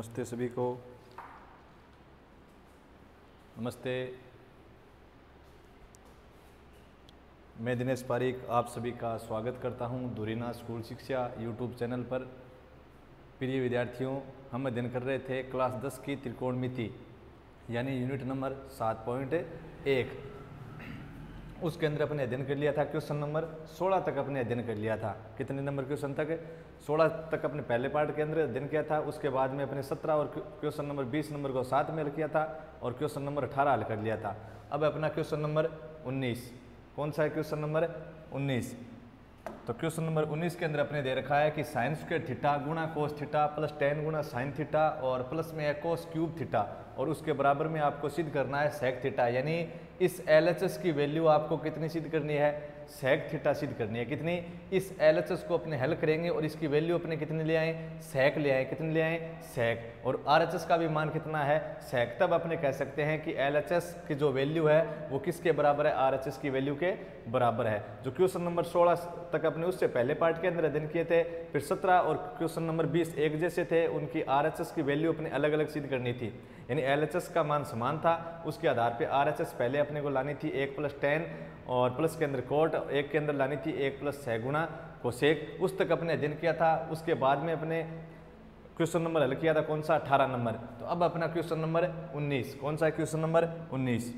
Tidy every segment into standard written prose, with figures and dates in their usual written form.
नमस्ते सभी को। नमस्ते, मैं दिनेश पारिक आप सभी का स्वागत करता हूं धुरीना स्कूल शिक्षा यूट्यूब चैनल पर। प्रिय विद्यार्थियों, हम अध्ययन कर रहे थे क्लास 10 की त्रिकोणमिति यानी यूनिट नंबर 7.1। उसके अंदर अपने अध्ययन कर लिया था क्वेश्चन नंबर 16 तक अपने अध्ययन कर लिया था। कितने नंबर क्वेश्चन तक? 16 तक अपने पहले पार्ट के अंदर अध्ययन किया था। उसके बाद में अपने 17 और क्वेश्चन नंबर 20 नंबर को साथ में हल किया था और क्वेश्चन नंबर 18 हल कर लिया था। अब अपना क्वेश्चन नंबर 19, कौन सा है क्वेश्चन नंबर 19? तो क्वेश्चन नंबर 19 के अंदर अपने दे रखा है कि साइन स्क्वायर थीटा गुणा कोस थीटा प्लस टेन गुणा साइन थीटा और प्लस में है कोस क्यूब थीटा और उसके बराबर में आपको सिद्ध करना है सेक थीटा। यानी इस LHS की वैल्यू आपको कितनी सिद्ध करनी है? सेक थीटा सिद्ध करनी है। कितनी? इस LHS को अपने हल करेंगे और इसकी वैल्यू अपने कितनी ले आए? सेक ले आए। कितनी ले आए? सेक। और RHS का भी मान कितना है? सेक। तब अपने कह सकते हैं कि LHS की जो वैल्यू है वो किसके बराबर है? RHS की वैल्यू के बराबर है। जो क्वेश्चन नंबर 16 तक अपने उससे पहले पार्ट के अंदर अध्ययन किए थे, फिर 17 और क्वेश्चन नंबर 20 एक जैसे थे, उनकी RHS की वैल्यू अपने अलग अलग सिद्ध करनी थी। यानी LHS का मान समान था, उसके आधार पे RHS पहले अपने को लानी थी 1 + 10 और प्लस के अंदर कोट, एक के अंदर लानी थी 1 + sec गुणा कोसेक। उस तक अपने अध्ययन किया था। उसके बाद में अपने क्वेश्चन नंबर हल किया था कौन सा? 18 नंबर। तो अब अपना क्वेश्चन नंबर 19, कौन सा है क्वेश्चन नंबर 19?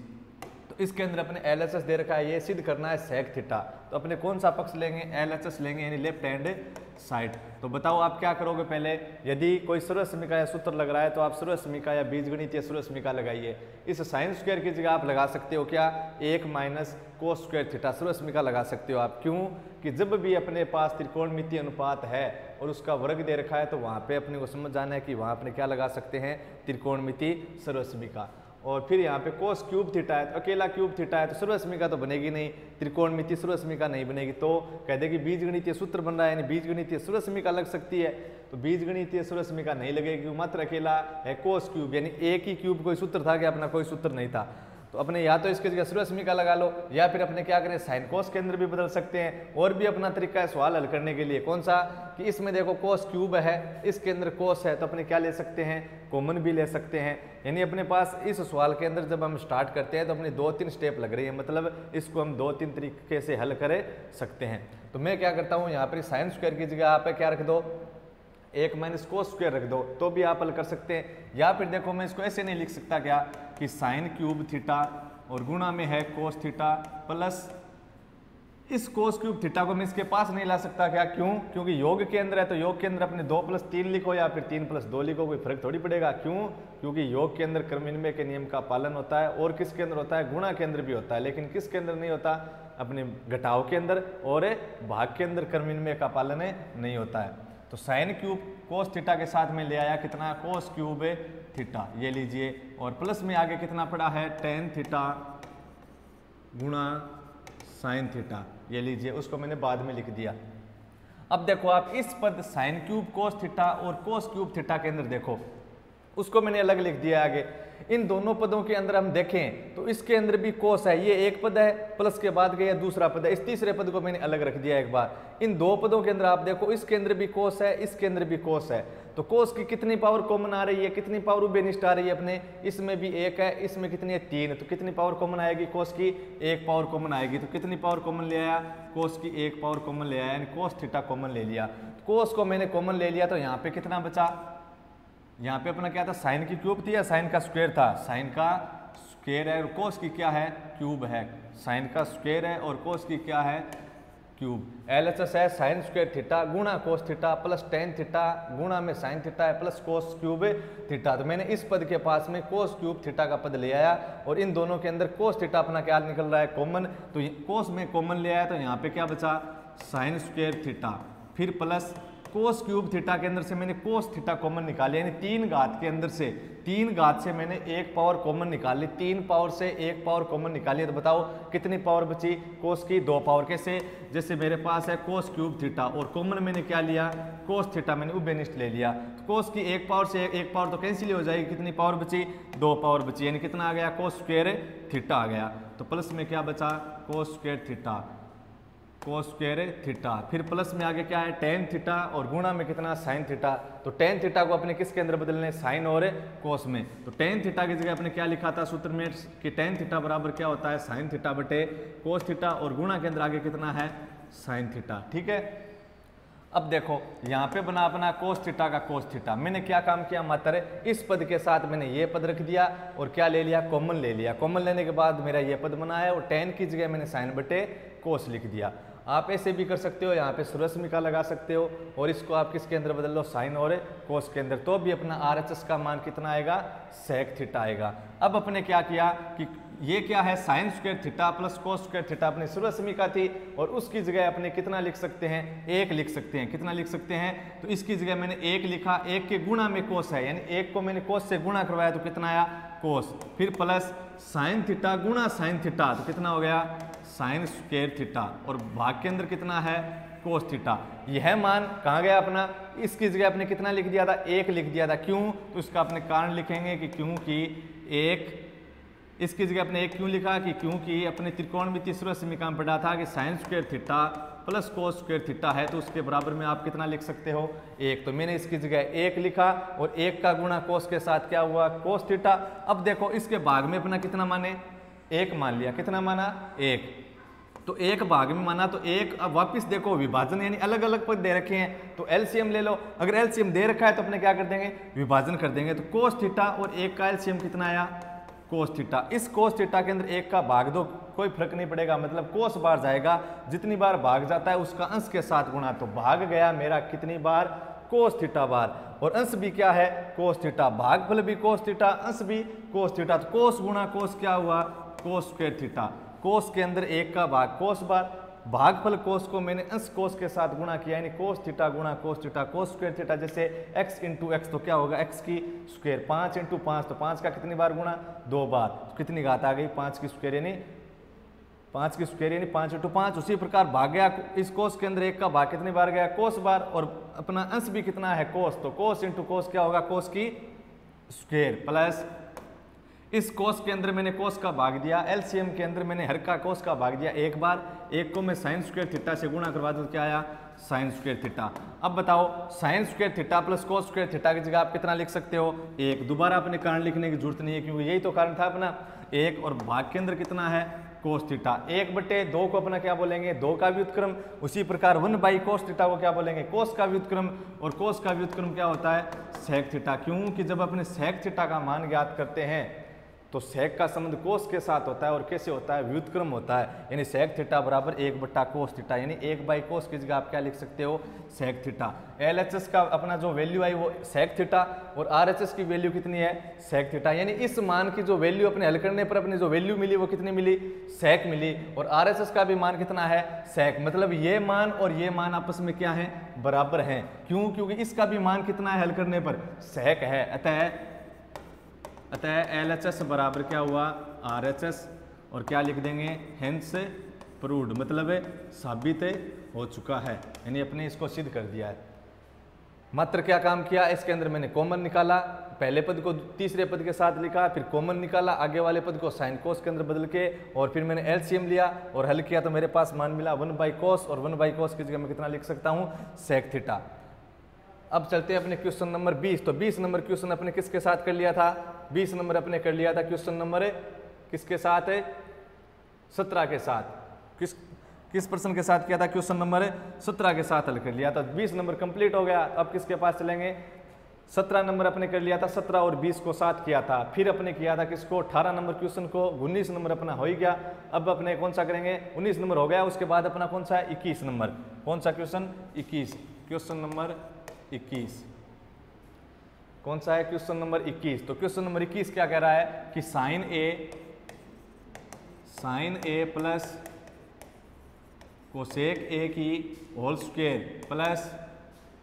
तो इसके अंदर अपने LHS दे रखा है, ये सिद्ध करना है सेक थीटा। तो अपने कौन सा पक्ष लेंगे? LHS लेंगे, यानी लेफ्ट हैंड साइड। तो बताओ आप क्या करोगे? पहले यदि कोई सर्वसमीका या सूत्र लग रहा है तो आप सर्वसमीका या बीजगणित या सर्वसमीका लगाइए। इस साइन स्क्वायर की जगह आप लगा सकते हो क्या? 1 - कोस स्क्वायर थीटा सर्वसमीका लगा सकते हो आप। क्यों? कि जब भी अपने पास त्रिकोणमितीय अनुपात है और उसका वर्ग दे रखा है तो वहाँ पे अपने को समझ जाना है कि वहाँ अपने क्या लगा सकते हैं? त्रिकोणमितीय सर्वसमीका। और फिर यहाँ पे कोस क्यूब थीटा है तो अकेला क्यूब थीटा है तो सर्वसमीका तो बनेगी नहीं, त्रिकोणमितीय सर्वसमीका नहीं बनेगी। तो कह दे कि बीजगणितीय सूत्र बन रहा है, यानी बीजगणितीय सर्वसमीका लग सकती है। तो बीजगणितीय सर्वसमीका नहीं लगेगी, मात्र अकेला है कोस क्यूब, यानी एक ही क्यूब कोई सूत्र था कि अपना कोई सूत्र नहीं था। तो अपने या तो इसके जगह सर्वसमीका लगा लो या फिर अपने क्या करें? साइन कोस के अंदर भी बदल सकते हैं। और भी अपना तरीका है सवाल हल करने के लिए। कौन सा? कि इसमें देखो कोस क्यूब है, इसके अंदर कोस है, तो अपने क्या ले सकते हैं? कॉमन भी ले सकते हैं। यानी अपने पास इस सवाल के अंदर जब हम स्टार्ट करते हैं तो अपनी 2-3 स्टेप लग रही है, मतलब इसको हम 2-3 तरीके से हल कर सकते हैं। तो मैं क्या करता हूँ, यहाँ पर साइन स्क्वायर की जगह आप क्या रख दो? 1 - कोस स्क्वायर रख दो तो भी आप हल कर सकते हैं। या फिर देखो मैं इसको ऐसे नहीं लिख सकता क्या कि साइन क्यूब थीटा और गुणा में है कोस थीटा प्लस इस कोस क्यूब थीटा को मैं इसके पास नहीं ला सकता क्या? क्यों? क्योंकि योग के अंदर है तो योग के अंदर अपने 2 + 3 लिखो या फिर 3 + 2 लिखो, कोई फर्क थोड़ी पड़ेगा। क्यों? क्योंकि योग के अंदर क्रम विनिमय के नियम का पालन होता है और किसके अंदर होता है? गुणा के अंदर भी होता है, लेकिन किसके अंदर नहीं होता? अपने घटाव के अंदर और भाग के अंदर क्रम विनिमय का पालन नहीं होता है। तो साइन क्यूब कोस थीटा के साथ में ले आया कितना? कोस क्यूब थीटा, ये लीजिए। और प्लस में आगे कितना पड़ा है? टेन थीटा गुणा साइन थीटा, ये लीजिए। उसको मैंने बाद में लिख दिया। अब देखो आप इस पद साइन क्यूब कोस थीटा और कोस क्यूब थीटा के अंदर देखो, उसको मैंने अलग लिख दिया आगे। इन दोनों पदों के अंदर हम देखें तो इसके अंदर भी कोस है, ये एक पद है, प्लस के बाद गया दूसरा पद है, इस तीसरे पद को मैंने अलग रख दिया एक बार। इन दो पदों के अंदर आप देखो, इसके अंदर भी कोस है, इसके अंदर भी कोस है। तो कोस की कितनी पावर कॉमन आ रही है? कितनी पावर उभयनिष्ठ आ रही है अपने? इसमें भी 1 है, इसमें कितनी है? 3। तो कितनी पावर कॉमन आएगी? कोस की 1 पावर कॉमन आएगी। तो कितनी पावर कॉमन ले आया? कोस की 1 पावर कॉमन ले आया, यानी कोस थीटा कॉमन ले लिया। कोस को मैंने कॉमन ले लिया तो यहाँ पे कितना बचा? यहाँ पे अपना क्या था? साइन की क्यूब थी या साइन का स्क्वायर था? साइन का स्क्वायर है और कोस की क्या है? क्यूब है। साइन का स्क्वायर है और कोस की क्या है? क्यूब। LHS है साइन स्क्वायर थीटा गुणा cos theta plus tan theta गुणा में साइन थीटा है प्लस कोस क्यूब थीटा। तो मैंने इस पद के पास में कोस क्यूब थीटा का पद ले आया और इन दोनों के अंदर कोस थीटा अपना क्या निकल रहा है? कॉमन। तो कोस में कॉमन ले आया तो यहाँ पे क्या बचा? साइन स्क्वायर थीटा, फिर प्लस कोस क्यूब थीटा के अंदर से मैंने कोस थीटा कॉमन निकाली, यानी 3 घात के अंदर से 3 घात से मैंने 1 पावर कॉमन निकाली, 3 पावर से 1 पावर कॉमन निकाली। तो बताओ कितनी पावर बची? कोस की 2 पावर। कैसे? जैसे मेरे पास है कोस क्यूब थीटा और कॉमन मैंने क्या लिया? कोस थीटा मैंने उभयनिष्ठ ले लिया। तो कोस की 1 पावर से 1 पावर तो कैंसिल हो जाएगी, कितनी पावर बची? 2 पावर बची, यानी कितना आ गया? कोस स्क्वायर थीटा आ गया। तो प्लस में क्या बचा? कोस square theta cos square theta, फिर प्लस में आगे क्या है टेन थीटा और गुणा में कितना साइन थीटा। तो टेन थीटा को अपने किसके अंदर बदलने साइन और कोस में। तो टेन थीटा की जगह अपने क्या लिखा था सूत्र में कि टेन थीटा बराबर क्या होता है साइन थीटा बटे कोस थीटा और गुणा के अंदर आगे कितना है साइन थीटा। ठीक है, अब देखो यहाँ पे बना अपना कोस थीटा का कोस थीटा। मैंने क्या काम किया मात्र इस पद के साथ मैंने ये पद रख दिया और क्या ले लिया कॉमन ले लिया। कॉमन लेने के बाद मेरा ये पद बना है और टेन की जगह मैंने साइन बटे कोस लिख दिया। आप ऐसे भी कर सकते हो, यहाँ पे सूर्यस्मिका लगा सकते हो और इसको आप किसके अंदर बदल लो साइन और कोस के अंदर, तो भी अपना RHS का मान कितना आएगा सेक थीटा आएगा। अब अपने क्या किया कि ये क्या है sine square theta plus cos square theta अपनी सूर्यस्मिका थी और उसकी जगह अपने कितना लिख सकते हैं एक लिख सकते हैं। कितना लिख सकते हैं तो इसकी जगह मैंने एक लिखा, एक के गुणा में कोस है यानी एक को मैंने कोस से गुणा करवाया तो कितना आया कोस, फिर प्लस साइन थीटा गुणा साइन थीटा तो कितना हो गया साइन स्क्वायर थीटा और भाग के अंदर कितना है कोस थीटा। यह मान कहाँ गया अपना, इसकी जगह आपने कितना लिख दिया था एक लिख दिया था। क्यों, तो इसका अपने कारण लिखेंगे कि क्योंकि एक, इसकी जगह आपने एक क्यों लिखा कि क्योंकि अपने त्रिकोणमिति सूर्यस्मिका में पढ़ा था कि sign square theta plus cos square theta है तो उसके बराबर में आप कितना लिख सकते हो एक। तो मैंने इसकी जगह एक लिखा और एक का गुणा कोस के साथ क्या हुआ कोस थीटा। अब देखो इसके भाग में अपना कितना माने एक मान लिया, कितना माना एक, तो एक भाग में माना तो एक। अब वापस देखो विभाजन यानी अलग अलग पद दे रखे हैं तो एलसीएम ले लो। अगर एलसीएम दे रखा है तो अपने क्या कर देंगे विभाजन कर देंगे। तो कोस थीटा और एक का एलसीएम कितना आया कोस थीटा। इस कोस थीटा के अंदर एक का भाग दो कोई फर्क नहीं पड़ेगा, मतलब कोस बार जाएगा, जितनी बार भाग जाता है उसका अंश के साथ गुणा। तो भाग गया मेरा कितनी बार कोस थीटा बार और अंश भी क्या है कोस थीटा, भागफल भी कोस थीटा अंश भी कोस थीटा। तो कोस गुणा कोस क्या हुआ कोस स्क्वायर थीटा। कोस के अंदर एक का भाग कोस बार, भागफल कोस को मैंने अंश कोस के साथ गुणा किया यानी कोस थीटा गुणा cos theta cos square theta. जैसे x इंटू एक्स तो क्या होगा x की स्क्वायर, 5 इंटू 5 तो 5 का कितनी बार गुणा 2 बार, तो कितनी घात आ गई 5 की स्क्वायर यानी 5 की स्क्वायर यानी 5 इंटू 5। उसी प्रकार भाग गया इस कोस के अंदर एक का भाग कितनी बार गया कोस बार और अपना अंश भी कितना है कोस, तो कोस इंटू कोस क्या होगा कोस की स्क्वायर प्लस इस कोस के अंदर मैंने कोस का भाग दिया, एलसीएम के अंदर मैंने हर का कोस का भाग दिया एक बार, एक को मैं साइन स्क्वायर थीटा से गुणा करवा दूं क्या आया साइन स्क्वायर थीटा। अब बताओ sign square theta plus cos square theta की जगह आप कितना लिख सकते हो एक। दोबारा अपने कारण लिखने की जरूरत नहीं है क्योंकि यही तो कारण था अपना एक और भाग के अंदर कितना है कोस थीटा। 1/2 को अपना क्या बोलेंगे 2 का व्युत्क्रम, उसी प्रकार 1/cos थीटा को क्या बोलेंगे कोस का व्युत्क्रम और कोस का व्युत्क्रम क्या होता है सेक थीटा। क्योंकि जब अपने सेक थीटा का मान ज्ञात करते हैं तो सेक का संबंध कोस के साथ होता है और कैसे होता है व्युत्क्रम होता है यानी सेक थीटा बराबर 1/cos थीटा यानी 1/cos की जगह आप क्या लिख सकते हो सेक थीटा। LHS का अपना जो वैल्यू आई वो सेक थीटा और RHS की वैल्यू कितनी है सेक थीटा। यानी इस मान की जो वैल्यू अपने हल करने पर अपनी जो वैल्यू मिली वो कितनी मिली सेक मिली और RHS का भी मान कितना है सेक। मतलब ये मान और ये मान आपस में क्या है बराबर हैं। क्यों, क्योंकि इसका भी मान कितना है हल करने पर सेक है। अतः LHS बराबर क्या हुआ RHS और क्या लिख देंगे हेंस प्रूव्ड, मतलब साबित हो चुका है यानी अपने इसको सिद्ध कर दिया है। मात्र क्या काम किया इसके अंदर मैंने कॉमन निकाला, पहले पद को तीसरे पद के साथ लिखा, फिर कॉमन निकाला, आगे वाले पद को साइन कोस के अंदर बदल के और फिर मैंने एलसीएम लिया और हल किया तो मेरे पास मान मिला 1/cos और 1/cos की जगह मैं कितना लिख सकता हूँ सेक थीटा। अब चलते हैं अपने क्वेश्चन नंबर 20। तो 20 नंबर क्वेश्चन अपने किसके साथ कर लिया था 20 नंबर अपने कर लिया था क्वेश्चन नंबर किसके साथ है 17 के साथ। किस प्रश्न के साथ किया था क्वेश्चन नंबर 17 के साथ हल कर लिया था। 20 नंबर कंप्लीट हो गया। अब किसके पास चलेंगे 17 नंबर अपने कर लिया था, 17 और 20 को साथ किया था, फिर अपने किया था किसको 18 नंबर क्वेश्चन को, 19 नंबर अपना हो ही गया। अब अपने कौन सा करेंगे 19 नंबर हो गया, उसके बाद अपना कौन सा है 21 नंबर, कौन सा क्वेश्चन 21, क्वेश्चन नंबर 21 कौन सा है क्वेश्चन नंबर 21। तो क्वेश्चन नंबर 21 क्या कह रहा है कि sine A plus cosec A की whole square plus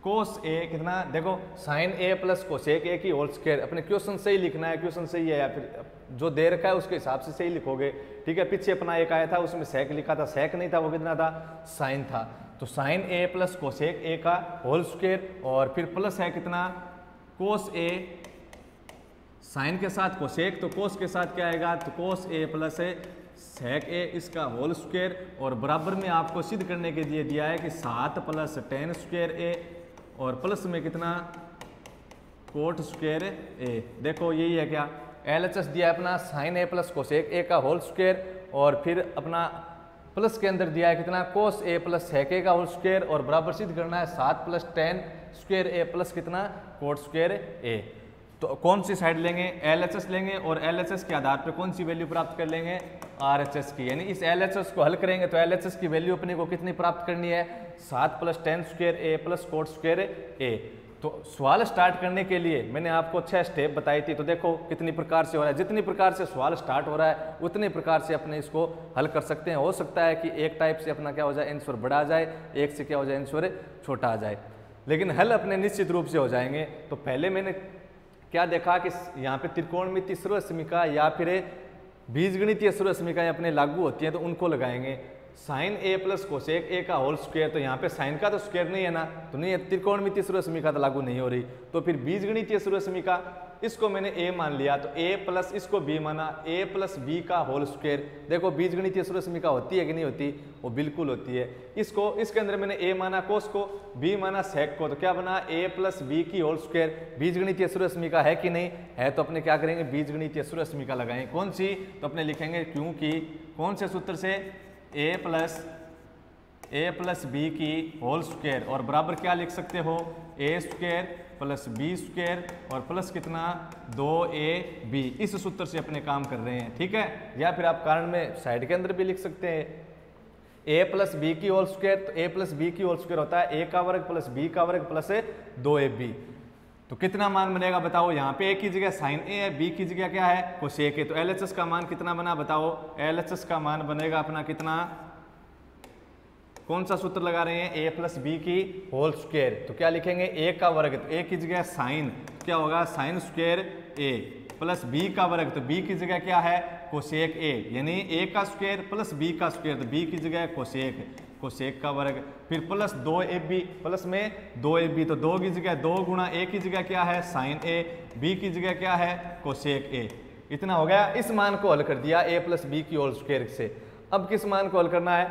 cos A कितना, देखो sine A plus cosec A की होल स्क्वायर अपने क्वेश्चन से ही लिखना है, क्वेश्चन सही है या फिर जो दे रखा है उसके हिसाब से सही लिखोगे। ठीक है, पीछे अपना एक आया था उसमें सेक लिखा था, सेक नहीं था वो कितना था साइन था। तो sine A plus cosec A का होल स्क्वायर और फिर प्लस है कितना कोस ए, साइन के साथ कोसेक तो कोस के साथ क्या आएगा तो कोस ए प्लस सेक ए इसका होल स्क्वायर और बराबर में आपको सिद्ध करने के लिए दिया है कि 7 प्लस टेन स्क्वायर ए और प्लस में कितना कोट स्क्वायर ए। देखो यही है क्या, LHS दिया है अपना sine A plus cosec A का होल स्क्वायर और फिर अपना प्लस के अंदर दिया है कितना कोस ए प्लस सेक ए का होल स्क्वायर और बराबर सिद्ध करना है 7 प्लस टेन स्क्वायर ए प्लस कितना कोट स्क्वायर ए। तो कौन सी साइड लेंगे, LHS लेंगे और LHS के आधार पर कौन सी वैल्यू प्राप्त कर लेंगे, RHS की। यानी इस LHS को हल करेंगे तो LHS की वैल्यू अपने को कितनी प्राप्त करनी है, 7 प्लस टेन स्क्वायर ए प्लस कोट स्क्वायर ए। तो सवाल स्टार्ट करने के लिए मैंने आपको 6 स्टेप बताई थी, तो देखो कितनी प्रकार से हो रहा है। जितनी प्रकार से सवाल स्टार्ट हो रहा है उतनी प्रकार से अपने इसको हल कर सकते हैं। हो सकता है कि एक टाइप से अपना क्या हो जाए, आंसर बड़ा आ जाए, एक से क्या हो जाए, आंसर छोटा आ जाए, लेकिन हल अपने निश्चित रूप से हो जाएंगे। तो पहले मैंने क्या देखा कि यहाँ पे त्रिकोणमितीय सर्वसमीका या फिर बीजगणितीय सर्वसमीकाएं अपने लागू होती हैं तो उनको लगाएंगे। Sine A plus cosec A का होल स्क्वायर, तो यहाँ पे साइन का तो स्क्वायर नहीं है ना, तो नहीं है, त्रिकोणमितीय सर्वसमीका तो लागू नहीं हो रही। तो फिर बीजगणितीय सर्वसमीका, इसको मैंने ए मान लिया तो ए प्लस इसको बी माना, ए प्लस बी का होल स्क्वायर। देखो बीजगणितीय सर्वसमीका होती है कि नहीं होती, वो बिल्कुल होती है। इसको इसके अंदर मैंने ए माना कोस को, बी माना सेक को, तो क्या बना ए प्लस बी की होल स्क्वायर। बीजगणितीय सर्वसमीका है कि नहीं है, तो अपने क्या करेंगे, बीजगणितीय सर्वसमीका लगाएंगे। कौन सी, तो अपने लिखेंगे क्योंकि कौन से सूत्र से, ए प्लस बी की होल स्क्वायर और बराबर क्या लिख सकते हो, ए स्क्वायर प्लस बी स्क्वायर और प्लस कितना 2ab। इस सूत्र से अपने काम कर रहे हैं, ठीक है। या फिर आप कारण में साइड के अंदर भी लिख सकते हैं, ए प्लस बी की होल स्क्वायर, तो ए प्लस बी की होल स्क्वायर होता है ए का वर्ग प्लस बी का वर्ग प्लस 2ab। तो कितना मान बनेगा बताओ, यहाँ पे ए की जगह साइन ए है, बी की जगह क्या है कोसेक है, तो LHS का मान कितना बना बताओ, LHS का मान बनेगा अपना कितना, कौन सा सूत्र लगा रहे हैं, ए प्लस बी की होल स्क्वायर। तो क्या लिखेंगे, ए का वर्ग, तो ए की जगह साइन, क्या होगा साइन स्क्वायर ए प्लस बी का वर्ग, तो बी की जगह क्या है कोसेक ए, यानी ए का स्क्वायर प्लस बी का स्क्वायर, तो बी की जगह कोसेक का वर्ग, फिर प्लस 2ab, प्लस में 2ab, तो 2 की जगह 2 गुणा ए की जगह क्या है साइन ए, बी की जगह क्या है कोसेक ए। इतना हो गया, इस मान को हल कर दिया ए प्लस बी की होल स्क्वायर से। अब किस मान को हल करना है,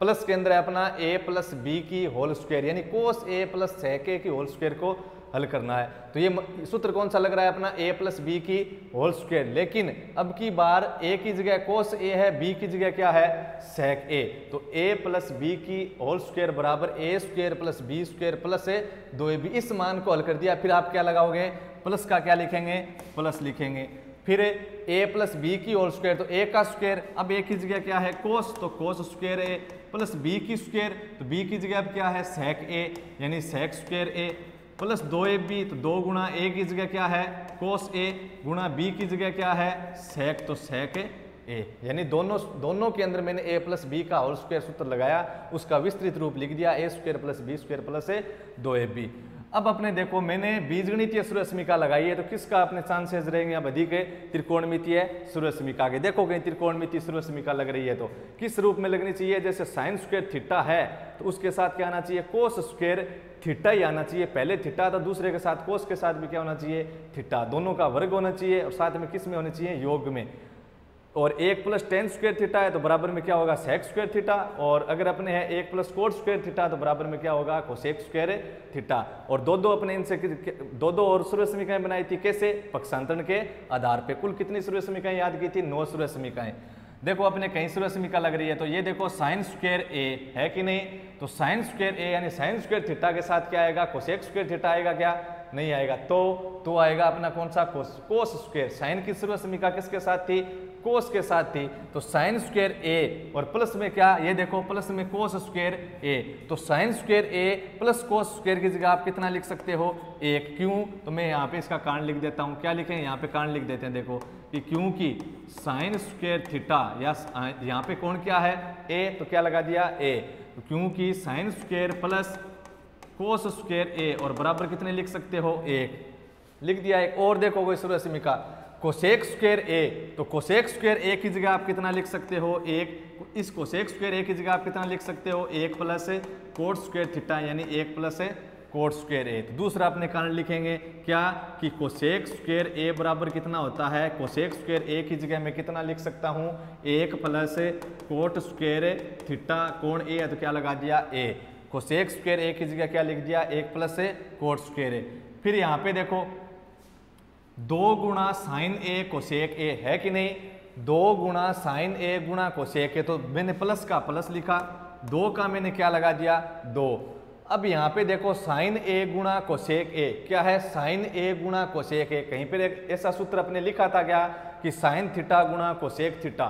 प्लस के अंदर है अपना ए प्लस बी की होल स्क्वायर, यानी कोस ए प्लस सेक ए की होल स्क्वायर को हल करना है। तो ये सूत्र कौन सा लग रहा है अपना, ए प्लस बी की होल स्क्वायर, लेकिन अब की बार ए की जगह कोस ए है, बी की जगह क्या है सेक ए, तो ए प्लस बी की होल स्क्वायर बराबर A square plus B square plus 2ab। इस मान को हल कर दिया, फिर आप क्या लगाओगे, प्लस का क्या लिखेंगे, प्लस लिखेंगे, फिर ए प्लस बी की होल स्क्वायर, तो ए का स्क्वायर, अब ए की जगह क्या है कोस, तो कोस स्क्वायर ए प्लस बी की स्क्वायर, तो बी की जगह अब क्या है सेक ए, यानी सेक स्क्वायर ए प्लस 2ab, तो 2 गुणा ए की जगह क्या है कोस ए गुणा बी की जगह क्या है सेक, तो सेक ए, यानी दोनों के अंदर मैंने ए प्लस बी का होल स्क्वायर सूत्र लगाया, उसका विस्तृत रूप लिख दिया A square plus B square plus 2ab। अब अपने देखो मैंने बीजगणितीय सर्वसमीका लगाई है, तो किसका अपने चांसेस रहेंगे अब अधिक, त्रिकोणमितीय सर्वसमीका के। देखो कहीं त्रिकोणमितीय सर्वसमीका लग रही है तो किस रूप में लगनी चाहिए, जैसे साइन स्क्वायर थीटा है तो उसके साथ क्या आना चाहिए, कोस स्क्वायर थीटा ही आना चाहिए। पहले थीटा था, दूसरे के साथ कोस के साथ भी क्या होना चाहिए थीटा, दोनों का वर्ग होना चाहिए और साथ में किस में होने चाहिए योग में। और 1 प्लस टेन स्क्वायर थीटा है तो बराबर में क्या होगा सेक स्क्वायर थीटा, और अगर अपने है 1 प्लस कोट स्क्वायर थीटा तो बराबर में क्या होगा कोसेक स्क्वायर थीटा। और दो अपने इनसे दो और सर्वसमीकाएं बनाई थी, कैसे, पक्षांतरण के आधार पे। कुल कितनी सर्वसमीकाएं याद की थी, 9 सर्वसमीकाएं। देखो अपने कहीं सर्वसमीका लग रही है, तो ये देखो साइन स्क्वायर ए है कि नहीं, तो साइन स्क्वायर ए यानी साइन स्क्वायर थीटा के साथ क्या आएगा कोसेक स्क्वायर थीटा आएगा, क्या नहीं आएगा, तो आएगा अपना कौन सा कोस स्क्वायर। साइन की सर्वसमीका किसके साथ थी, कोस के साथ थी, तो साइन स्क्वायर ए और प्लस में क्या, ये देखो प्लस में कोस स्क्वायर ए, तो साइन स्क्वायर ए प्लस कोस स्क्वायर की जगह आप कितना लिख सकते हो 1। क्यों, तो मैं यहाँ पे इसका कारण लिख देता हूँ, क्या लिखें यहाँ पे कारण लिख देते हैं, देखो कि क्योंकि साइन स्क्वायर थीटा या यहाँ पे कौन क्या है ए, तो क्या लगा दिया ए, तो क्योंकि sine square plus cos square A और बराबर कितने लिख सकते हो 1 लिख दिया। एक और देखो कोई सर्वसमीका कोसेक स्क्वायर ए, तो कोसेक स्क्वायर ए की जगह आप कितना लिख सकते हो 1, इस कोसेक स्क्वायर ए की जगह आप कितना लिख सकते हो 1 प्लस कोट स्क्वायर थीटा यानी 1 प्लस कोट स्क्वायर ए। तो दूसरा अपने कारण लिखेंगे क्या कि कोसेक स्क्वायर ए बराबर कितना होता है, कोसेक स्क्वायर ए की जगह मैं कितना लिख सकता हूँ 1 प्लस कोट स्क्वायर थीटा कोण ए है, तो क्या लगा दिया ए। कोसेक स्क्वायर ए की जगह क्या लिख दिया 1 प्लस कोट स्क्वायर ए। फिर यहाँ पे देखो 2 गुणा साइन ए कोसेक ए है कि नहीं, 2 गुणा साइन ए गुणा कोसेक ए, तो मैंने प्लस का प्लस लिखा, 2 का मैंने क्या लगा दिया 2। अब यहाँ पे देखो साइन ए गुणा कोसेक ए क्या है, साइन ए गुणा कोसेक ए। कहीं पर एक ऐसा सूत्र अपने लिखा था क्या कि साइन थीटा गुणा कोसेक थीटा,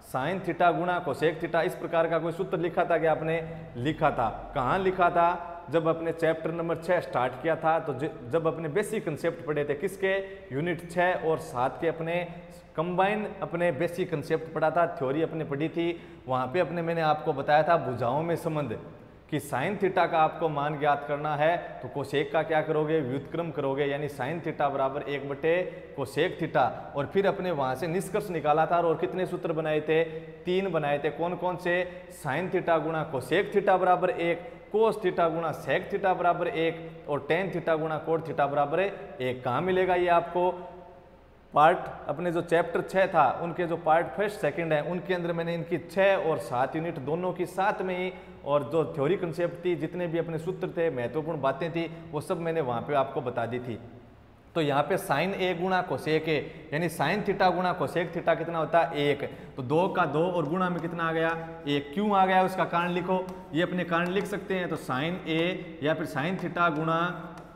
साइन थीटा गुणा कोसेक थीटा, इस प्रकार का कोई सूत्र लिखा था क्या आपने, लिखा था। कहाँ लिखा था, जब अपने चैप्टर नंबर 6 स्टार्ट किया था, तो जब अपने बेसिक कंसेप्ट पढ़े थे किसके, यूनिट 6 और 7 के अपने कंबाइन अपने बेसिक कंसेप्ट पढ़ा था, थ्योरी अपने पढ़ी थी। वहाँ पे अपने मैंने आपको बताया था भुजाओं में संबंध कि साइन थीटा का आपको मान ज्ञात करना है तो कोसेक का क्या करोगे, व्युत्क्रम करोगे, यानी साइन थीटा बराबर 1/कोसेक थीटा। और फिर अपने वहाँ से निष्कर्ष निकाला था और कितने सूत्र बनाए थे, 3 बनाए थे। कौन कौन से, साइन थीटा गुणा कोसेक थीटा बराबर 1, कोस थीटा गुणा सेक थीटा बराबर 1 और टेन थीटा गुणा कोट थीटा बराबर 1। कहाँ मिलेगा ये आपको, पार्ट अपने जो चैप्टर 6 था उनके जो पार्ट फर्स्ट सेकंड है उनके अंदर मैंने इनकी 6 और 7 यूनिट दोनों की साथ में ही, और जो थ्योरी कंसेप्ट थी, जितने भी अपने सूत्र थे, महत्वपूर्ण बातें थी, वो सब मैंने वहाँ पे आपको बता दी थी। तो यहाँ पे साइन ए गुणा कोसेक ए, यानी साइन थीटा गुणा कोसेक थीटा कितना होता है 1, तो 2 का 2 और गुणा में कितना आ गया 1। क्यों आ गया उसका कारण लिखो, ये अपने कारण लिख सकते हैं। तो साइन ए या फिर साइन थीटा गुणा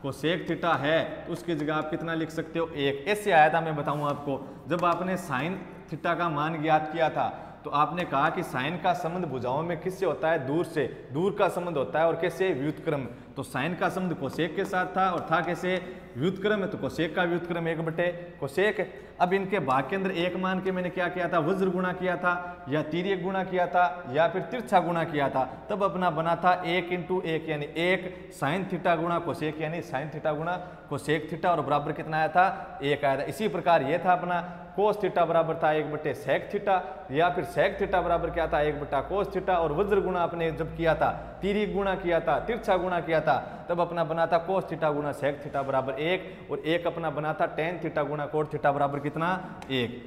कोसेक थीटा है, तो उसकी जगह आप कितना लिख सकते हो 1। ऐसे आया था, मैं बताऊं आपको, जब आपने साइन थीटा का मान ज्ञात किया था तो आपने कहा कि साइन का संबंध भुजाओं में किससे होता है, दूर से, दूर का संबंध होता है, और कैसे, व्युत्क्रम। तो साइन का संबंध कोसेक के साथ था और था कैसे, व्युत्क्रम है, तो कोसेक का व्युत्क्रम 1/कोसेक। अब इनके भाग के अंदर एक मान के मैंने क्या किया था, वज्र गुणा किया था, या तिर्यक गुणा किया था, या फिर तिरछा गुणा किया था, तब अपना बना था 1 × 1 यानी 1 साइन थीटा गुणा कोसेक, यानी साइन थीटा गुणा कोसेक थीटा, और बराबर कितना आया था 1 आया था। इसी प्रकार ये था अपना कोस थीटा बराबर था 1/सेक थीटा, या फिर सेक थीटा बराबर क्या था 1/कोस थीटा, और वज्र गुणा अपने जब किया था, तिर्यक गुणा किया था, तिरछा गुणा किया था, तब अपना बना था कोस थीटा गुणा सेक थीटा बराबर 1, और 1 अपना बना था टेन थीटा गुणा कोट थीटा बराबर कितना 1।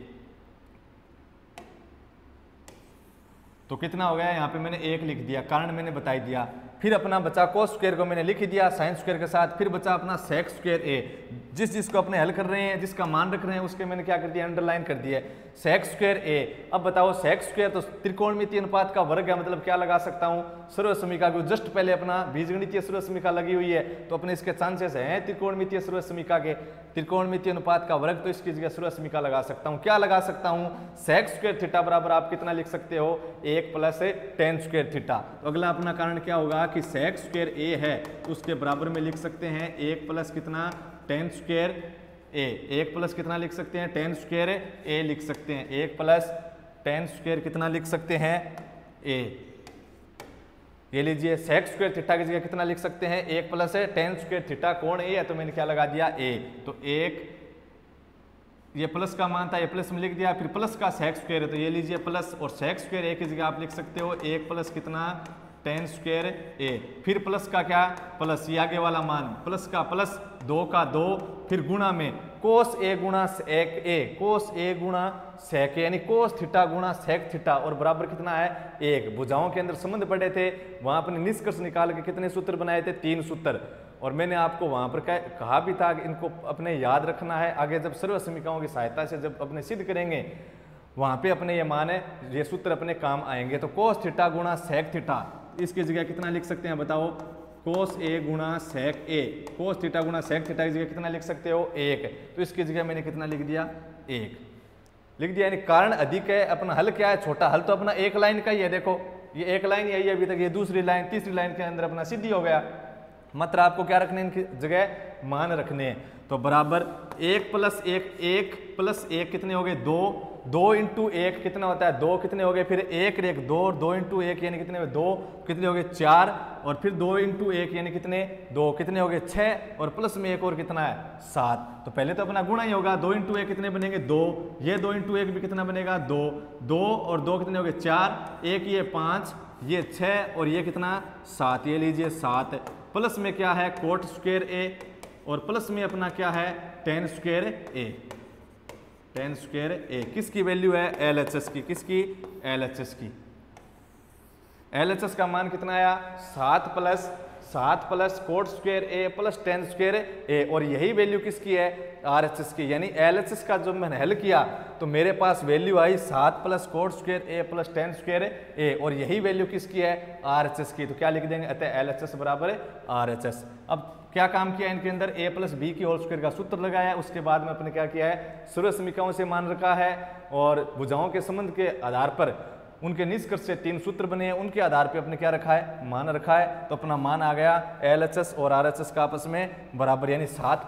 तो कितना हो गया, यहाँ पे मैंने 1 लिख दिया, कारण मैंने बताई दिया। फिर अपना बचा कोस स्क्वायर को मैंने लिख दिया साइन स्क्वायर के साथ, फिर बचा अपना सेक स्क्वायर ए, जिसको अपने हल कर रहे हैं, जिसका मान रख रहे हैं, उसके मैंने क्या कर दिया, अंडरलाइन कर दिया सेक स्क्वायर ए। अब बताओ सेक स्क्वायर तो त्रिकोणमितीय अनुपात का वर्ग है, मतलब क्या लगा सकता हूं, सर्वसमीका को। जस्ट पहले अपना बीजगणितीय सर्वसमीका लगी हुई है, तो अपने इसके चांसेस हैं त्रिकोणमितीय सर्वसमीका के, त्रिकोणमितीय अनुपात का वर्ग, तो इसकी जगह सर्वसमीका लगा सकता हूं। क्या लगा सकता हूं, सेक स्क्वायर थीटा बराबर आप कितना लिख सकते हो 1 + टेन स्क्वायर थीटा। तो अगला अपना कारण क्या होगा कि सेक स्क्वायर ए है, उसके बराबर में लिख सकते हैं 1 + कितना टेन स्क्वायर ए, 1 + कितना लिख सकते हैं टेन स्क्वायर ए लिख सकते हैं, 1 + टेन स्क्वायर कितना लिख सकते हैं ए। ये लीजिए सेक स्क्वायर थीटा की जगह कितना लिख सकते हैं 1 + टेन स्क्वायर थीटा कोण ए है, तो मैंने क्या लगा दिया ए। तो 1, ये प्लस का मान था, ये प्लस में लिख दिया, फिर प्लस का सेक स्क्वायर है, तो ये लीजिए प्लस, और सेक स्क्वायर ए की जगह आप लिख सकते हो 1 + कितना टेन स्क्वायर ए, फिर प्लस का क्या, प्लस ये आगे वाला मान, प्लस का प्लस, 2 का 2, फिर गुणा में कोस ए गुणा सेक ए, कोस ए गुणा सेक ए, यानी कोस थीटा गुणा सेक थीटा, और बराबर कितना है 1। भुजाओं के अंदर संबंध पड़े थे, वहां अपने निष्कर्ष निकाल के कितने सूत्र बनाए थे, 3 सूत्र, और मैंने आपको वहां पर कहा भी था कि इनको अपने याद रखना है, आगे जब सर्वसमीकाओं की सहायता से जब अपने सिद्ध करेंगे वहां पे अपने ये मान है, ये सूत्र अपने काम आएंगे। तो कोस थीटा गुणा सेक थीटा, इसकी जगह कितना लिख सकते हैं बताओ, कोस ए गुणा सेक ए, कोस थीटा गुणा सेक थीटा की जगह कितना लिख सकते हो 1, तो इसकी जगह मैंने कितना लिख दिया 1 लिख दिया। यानी कारण अधिक है, अपना हल क्या है छोटा, हल तो अपना एक लाइन का ही है, देखो ये एक लाइन यही है अभी तक, ये दूसरी लाइन, तीसरी लाइन के अंदर अपना सिद्ध हो गया। मात्र आपको क्या रखने, इनकी जगह मान रखने हैं। तो बराबर 1 + 1, 1 + 1 कितने हो गए 2, 2 × 1 कितना होता है 2, कितने हो गए, फिर 1 × 1 2, और 2 × 1 यानी कितने हुए 2, कितने हो गए 4, और फिर 2 × 1 यानी कितने 2, कितने हो गए 6, और प्लस में एक और कितना है 7। तो पहले तो अपना गुणा ही होगा, 2 × 1 कितने बनेंगे 2, ये 2 × 1 भी कितना बनेगा 2, 2 और 2 कितने हो गए 4, 1 ये 5, ये 6 और ये कितना 7, ये लीजिए 7, प्लस में क्या है कोट स्क्वायर ए और प्लस में अपना क्या है टेन स्क्वायर ए, टेन स्क्वायर ए। किसकी वैल्यू है LHS की, किसकी LHS की। LHS का मान कितना आया 7 plus coat square A plus tan square A और यही वैल्यू किसकी है RHS की। यानी LHS का जो मैंने हल किया तो मेरे पास value I 7 plus coat square A plus tan square A और यही वैल्यू किसकी है RHS की। तो क्या लिख देंगे अतः LHS बराबर है RHS। अब क्या काम किया इनके अंदर a प्लस बी की होल स्क्वायर का सूत्र लगाया, उसके बाद में अपने क्या किया है सर्व समीकरणों से मान रखा है और भुजाओं के संबंध के आधार पर उनके निष्कर्ष से 3 सूत्र बने हैं, उनके आधार पे अपने क्या रखा है मान रखा है। तो अपना मान आ गया LHS और RHS का आपस में बराबर, यानी 7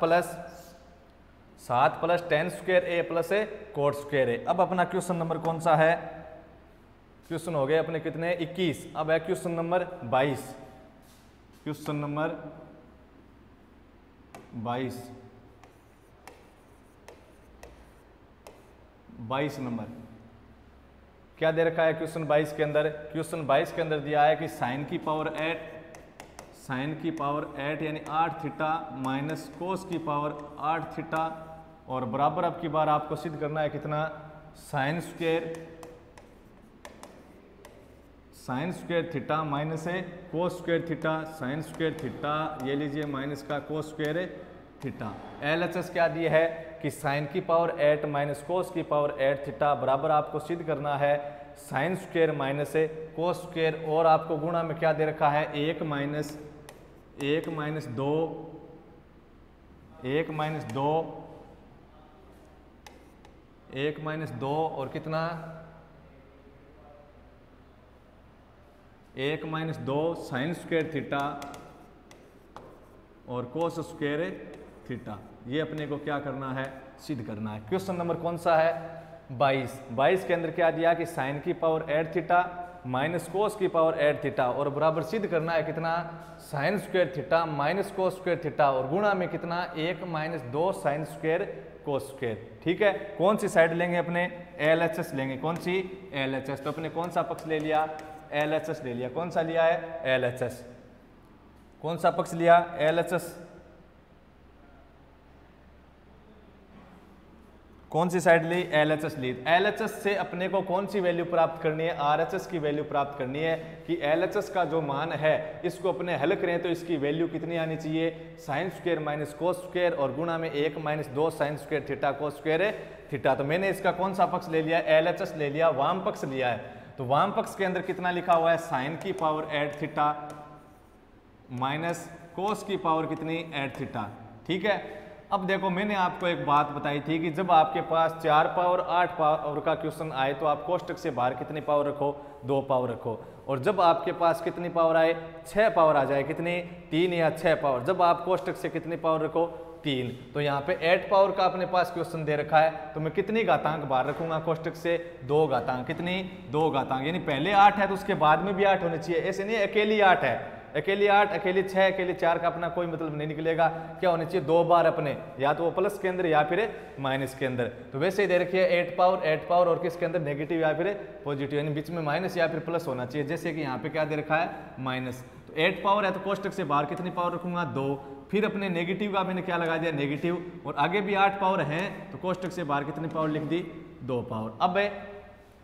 प्लस टेन स्क्वायर ए प्लस ए कोट स्क्वायर ए। अब अपना क्वेश्चन नंबर कौन सा है, क्वेश्चन हो गए अपने कितने 21। अब है question number 22, question number 22 number क्या दे रखा है क्वेश्चन 22 के अंदर। क्वेश्चन 22 के अंदर दिया है कि साइन की पावर 8 यानी 8 थीटा माइनस कोस की पावर 8 थीटा और बराबर अब की बार आपको सिद्ध करना है कितना साइन स्क्वायर थीटा माइनस है कोस square theta sine square theta, ये लीजिए माइनस का कोस स्क्वायर थीटा। LHS क्या दिया है कि साइन की पावर 8 माइनस कोस की पावर 8 थीटा बराबर आपको सिद्ध करना है साइन स्क्वायर माइनस है कोस स्क्वायर और आपको गुणा में क्या दे रखा है 1 माइनस 2 और कितना 1 माइनस 2 साइन स्क्वायर थीटा और कोस स्क्वायर थीटा। ये अपने को क्या करना है सिद्ध करना है। क्वेश्चन नंबर कौन सा है 22 के अंदर क्या दिया कि साइन की पावर 8 थीटा माइनस कोस की पावर 8 थीटा और बराबर सिद्ध करना है कितना sign square theta minus cos square theta और गुणा में कितना 1 minus 2 sine square cos square. ठीक है, कौन सी साइड लेंगे अपने LHS लेंगे, कौन सी LHS। तो अपने कौन सा पक्ष ले लिया LHS ले लिया, कौन सा लिया है LHS, कौन सा पक्ष लिया LHS, कौन सी साइड ली LHS ली। LHS से अपने को कौन सी वैल्यू प्राप्त करनी है RHS की वैल्यू प्राप्त करनी है कि LHS का जो मान है इसको अपने हल करें तो इसकी वैल्यू कितनी आनी चाहिए sign square minus cos square और गुणा में 1 minus 2 sine square theta cos square theta. तो मैंने इसका कौन सा पक्ष ले लिया LHS ले लिया, वाम पक्ष लिया है। तो वाम पक्ष के अंदर कितना लिखा हुआ है साइन की पावर 8 थीटा माइनस कोस की पावर कितनी 8 थीटा। ठीक है, अब देखो मैंने आपको एक बात बताई थी कि जब आपके पास 4 पावर 8 पावर का क्वेश्चन आए तो आप कोष्टक से बाहर कितनी पावर रखो 2 पावर रखो और जब आपके पास कितनी पावर आए 6 पावर आ जाए कितनी 3 या 6 पावर, जब आप कोष्टक से कितनी पावर रखो 3। तो यहाँ पे 8 पावर का अपने पास क्वेश्चन दे रखा है तो मैं कितनी घातांक बाहर रखूंगा कोष्टक से 2 घातांक, कितनी 2 घातांक, यानी पहले 8 है तो उसके बाद में भी 8 होने चाहिए। ऐसे नहीं अकेली 8 है, अकेली 8 अकेली 6 अकेली 4 का अपना कोई मतलब नहीं निकलेगा। क्या होने चाहिए 2 बार अपने, या तो वो प्लस के अंदर या फिर माइनस के अंदर। तो वैसे ही दे रखी है 8 पावर और किसके अंदर नेगेटिव या फिर पॉजिटिव, यानी बीच में माइनस या फिर प्लस होना चाहिए। जैसे कि यहाँ पे क्या दे रखा है माइनस, तो 8 पावर है तो कोष्टक से बाहर कितनी पावर रखूंगा 2, फिर अपने नेगेटिव का मैंने क्या लगा दिया नेगेटिव और आगे भी 8 पावर है तो कोष्टक से बाहर कितनी पावर लिख दी 2 पावर। अब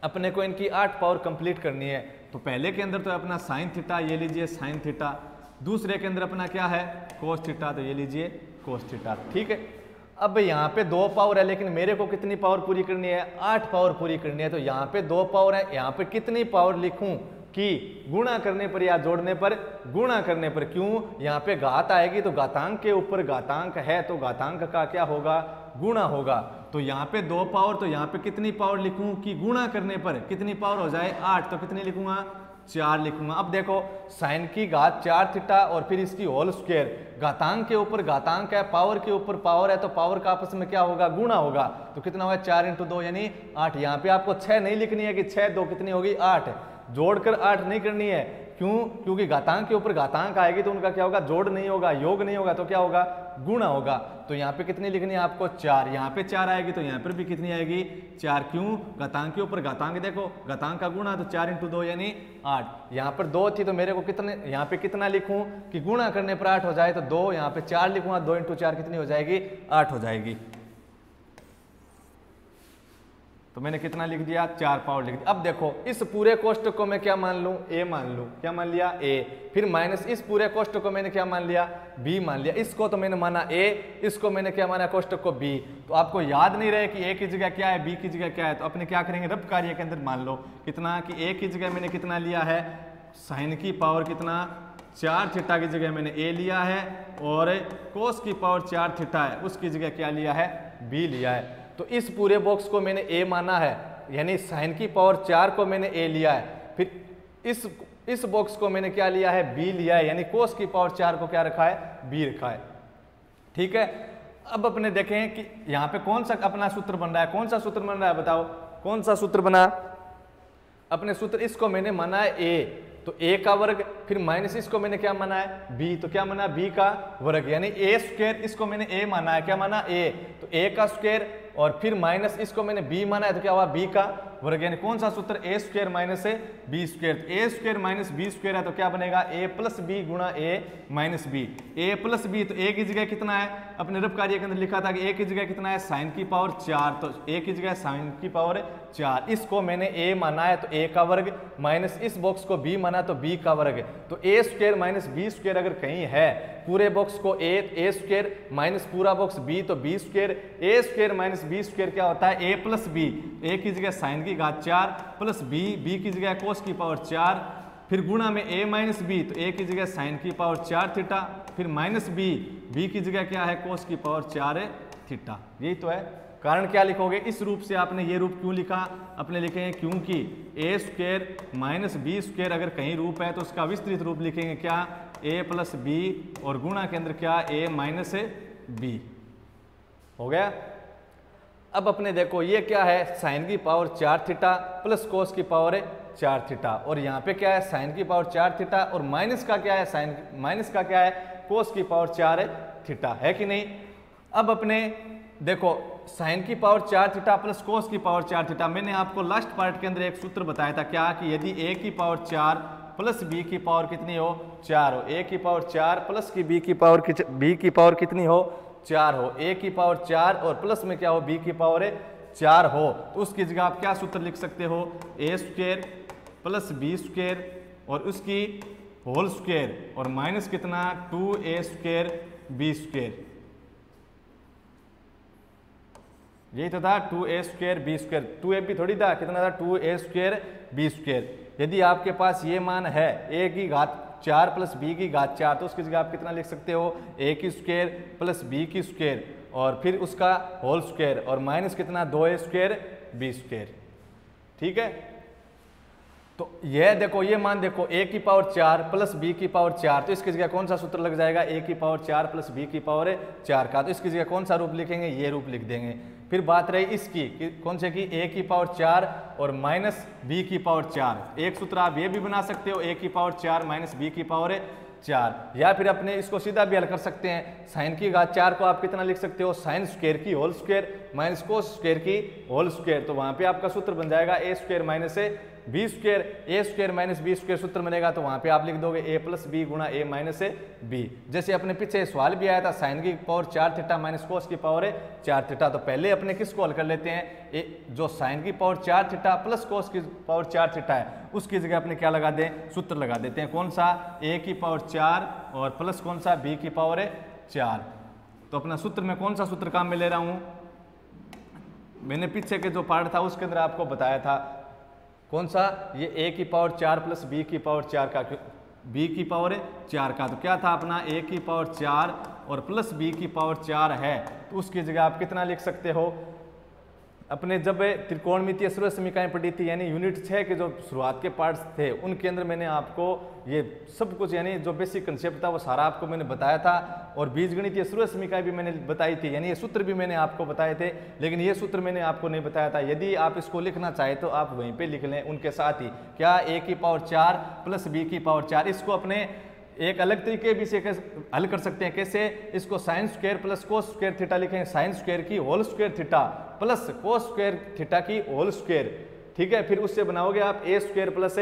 अपने को इनकी 8 पावर कंप्लीट करनी है। तो पहले के अंदर तो अपना साइन थीटा, ये लीजिए साइन थीटा, दूसरे के अंदर अपना क्या है कोस थीटा, तो ये लीजिए कोस थीटा। ठीक है, अब यहाँ पे 2 पावर है लेकिन मेरे को कितनी पावर पूरी करनी है 8 पावर पूरी करनी है। तो यहाँ पे 2 पावर है, यहाँ पे कितनी पावर लिखूं कि गुणा करने पर या जोड़ने पर, गुणा करने पर, क्यों यहाँ पे घात आएगी तो घातांक के ऊपर घातांक है तो घातांक का क्या होगा गुणा होगा। तो यहाँ पे 2 पावर, तो यहाँ पे कितनी पावर लिखूं कि गुणा करने पर कितनी पावर हो जाए 8, तो कितनी लिखूंगा 4 लिखूंगा। अब देखो साइन की घात 4 थीटा और फिर इसकी होल स्क्वायर, घातांक के ऊपर घातांक है, पावर के ऊपर पावर है, तो पावर का आपस में क्या होगा, गुणा होगा। तो कितना होगा 4 × 2 यानी 8। यहाँ पे आपको 6 नहीं लिखनी है कि 6 2 कितनी होगी 8, जोड़कर 8 नहीं करनी है। क्यों? क्योंकि घातांक के ऊपर घातांक आएगी तो उनका क्या होगा, जोड़ नहीं होगा, योग नहीं होगा, तो क्या होगा, गुणा होगा। तो यहाँ पे कितनी लिखनी है आपको 4, यहाँ पे 4 आएगी तो यहाँ पर भी कितनी आएगी 4। क्यों? घातांक के ऊपर घातांक, देखो घातांक का गुणा, तो 4 × 2 यानी 8। यहाँ पर 2 थी तो मेरे को कितने, यहाँ पे कितना लिखूं कि गुणा करने पर 8 हो जाए, तो 2, यहाँ पे 4 लिखूंगा, 2 × 4 कितनी हो जाएगी 8 हो जाएगी। तो मैंने कितना लिख दिया 4 पावर लिख दिया। अब देखो इस पूरे कोष्टक को मैं क्या मान लूं, ए मान लूं, क्या मान लिया ए, फिर माइनस इस पूरे कोष्टक को मैंने क्या मान लिया, बी मान लिया। इसको तो मैंने माना ए, इसको मैंने क्या माना कोष्टक को बी। तो आपको याद नहीं रहे कि ए की जगह क्या है, बी की जगह क्या है, तो अपने क्या करेंगे, रब कार्य के अंदर मान लो कितना कि ए की जगह मैंने कितना लिया है, साइन की पावर कितना 4 थीटा की जगह मैंने ए लिया है, और कोस की पावर 4 थीटा है उसकी जगह क्या लिया है, बी लिया है। तो इस पूरे बॉक्स को मैंने ए माना है, यानी साइन की पावर 4 को मैंने ए लिया है। फिर इस बॉक्स को मैंने क्या लिया है, बी लिया है, यानी कोस की पावर 4 को क्या रखा है, बी रखा है। ठीक है। अब अपने देखें कि यहाँ पे कौन सा अपना सूत्र बन रहा है, कौन सा सूत्र बन रहा है, बताओ कौन सा सूत्र बना अपने सूत्र। इसको मैंने माना है ए, तो ए का वर्ग, फिर माइनस इसको मैंने क्या माना है, बी, तो क्या माना बी का वर्ग, यानी ए स्क्वायर, इसको मैंने ए माना है, क्या माना ए, तो ए का स्क्वायर, और फिर माइनस इसको मैंने बी माना है, तो क्या हुआ बी का वर्ग, यानी कौन सा सूत्र, ए स्क्वायर माइनस बी स्क्वायर। तो ए स्क्वायर माइनस बी स्क्वायर है तो क्या बनेगा, ए प्लस बी गुणा ए माइनस बी। ए प्लस बी, तो ए की जगह कितना है, अपने रब कार्य के अंदर लिखा था कि ए की जगह कितना है, साइन की पावर 4, तो ए की जगह साइन की पावर 4, इसको मैंने ए माना है तो ए का वर्ग, माइनस इस बॉक्स को बी माना तो बी का वर्ग। तो ए स्क्वायर माइनस बी स्क्वायर अगर कहीं है, पूरे बॉक्स को ए स्क्वायर माइनस पूरा बॉक्स बी, तो B square, A square minus B square क्या होता है, ए प्लस बी, ए की जगह साइन की घात 4 प्लस बी, बी की जगह कोस की पावर 4, फिर गुणा में ए माइनस बी, तो ए की जगह साइन की पावर 4 थीटा, फिर माइनस बी, बी की जगह क्या है, कोस की पावर 4 थीटा। यही तो है। कारण क्या लिखोगे, इस रूप से आपने ये रूप क्यों लिखा, अपने लिखे हैं क्योंकि ए स्क्वायर माइनस बी स्क्वायर अगर कहीं रूप है तो उसका विस्तृत रूप लिखेंगे क्या, ए प्लस बी, और गुणा के अंदर क्या, ए माइनस बी। हो गया। अब अपने देखो ये क्या है, साइन की पावर 4 थीटा प्लस कोस की पावर 4 थीटा, और यहाँ पे क्या है, साइन की पावर 4 थीटा, और माइनस का क्या है, साइन माइनस का क्या है, कोस की पावर 4 थीटा, है कि नहीं। अब अपने देखो साइन की पावर 4 थीटा प्लस कोस की पावर 4 थीटा, मैंने आपको लास्ट पार्ट के अंदर एक सूत्र बताया था क्या, कि यदि ए की पावर 4 प्लस बी की पावर कितनी हो, 4 हो, ए की पावर 4 प्लस की बी की पावर कितनी हो, 4 हो, ए की पावर 4 और प्लस में क्या हो, बी की पावर 4 हो, तो उसकी जगह आप क्या सूत्र लिख सकते हो, ए स्क्वायर प्लस बी स्क्वायर और उसकी होल स्क्वायर, और माइनस कितना 2a स्क्वायर बी स्क्वायर। यही तो था 2a square B square, 2a भी थोड़ी था, कितना था 2a स्क्वायर बी स्क्वायर। यदि आपके पास ये मान है a की घात 4 प्लस b की घात 4, तो उसकी जगह आप कितना लिख सकते हो, a की स्क्वायर प्लस b की स्क्वायर और फिर उसका होल स्क्वायर, और माइनस कितना 2a स्क्वायर बी स्क्वायर। ठीक है। तो यह देखो ये मान देखो a की पावर 4 प्लस b की पावर 4, तो इसकी जगह कौन सा सूत्र लग जाएगा, a की पावर 4 प्लस b की पावर 4 का, तो इसकी जगह कौन सा रूप लिखेंगे, ये रूप लिख देंगे। फिर बात रही इसकी कौन से की, a की पावर 4 और माइनस b की पावर 4। एक सूत्र आप ये भी बना सकते हो, a की पावर 4 माइनस b की पावर 4, या फिर अपने इसको सीधा भी हल कर सकते हैं, साइन की घात 4 को आप कितना लिख सकते हो, साइन स्क्वायर की whole square minus cos square की होल स्क्वायर, तो वहां पे आपका सूत्र बन जाएगा a square minus B square, A square minus B square सूत्र मिलेगा, तो वहां पे आप लिख दोगे a प्लस बी गुणा a माइनस बी। जैसे अपने पीछे सवाल भी आया था, साइन की पावर 4 थीटा माइनस कोस की पावर 4 थीटा, तो पहले अपने किसको हल कर लेते हैं, जो साइन की पावर 4 थीटा प्लस कोस की पावर 4 थीटा है उसकी जगह अपने क्या लगा दें, सूत्र लगा देते हैं, कौन सा, a की पावर 4 और प्लस कौन सा b की पावर 4। तो अपना सूत्र में कौन सा सूत्र काम में ले रहा हूं, मैंने पीछे के जो पार्ट था उसके अंदर आपको बताया था, कौन सा, ये a की पावर 4 प्लस b की पावर 4 का, b की पावर 4 का, तो क्या था अपना a की पावर 4 और प्लस b की पावर 4 है, तो उसकी जगह आप कितना लिख सकते हो, अपने जब त्रिकोणमितीय सर्व समीकरण पढ़ी थी, यानी यूनिट 6 के जो शुरुआत के पार्ट्स थे उनके अंदर मैंने आपको ये सब कुछ यानी जो बेसिक कंसेप्ट था वो सारा आपको मैंने बताया था, और बीजगणितीय सर्व समीकरण भी मैंने बताई थी, यानी ये सूत्र भी मैंने आपको बताए थे, लेकिन ये सूत्र मैंने आपको नहीं बताया था। यदि आप इसको लिखना चाहे तो आप वहीं पे लिख लें उनके साथ ही, क्या a की पावर 4 प्लस b की पावर 4। इसको अपने एक अलग तरीके भी से हल कर सकते हैं, कैसे, इसको sine square plus cos square theta लिखेंगे, साइन स्क्वायर की whole square theta plus cos square theta की होल स्क्वायर, ठीक है। फिर उससे बनाओगे आप a square plus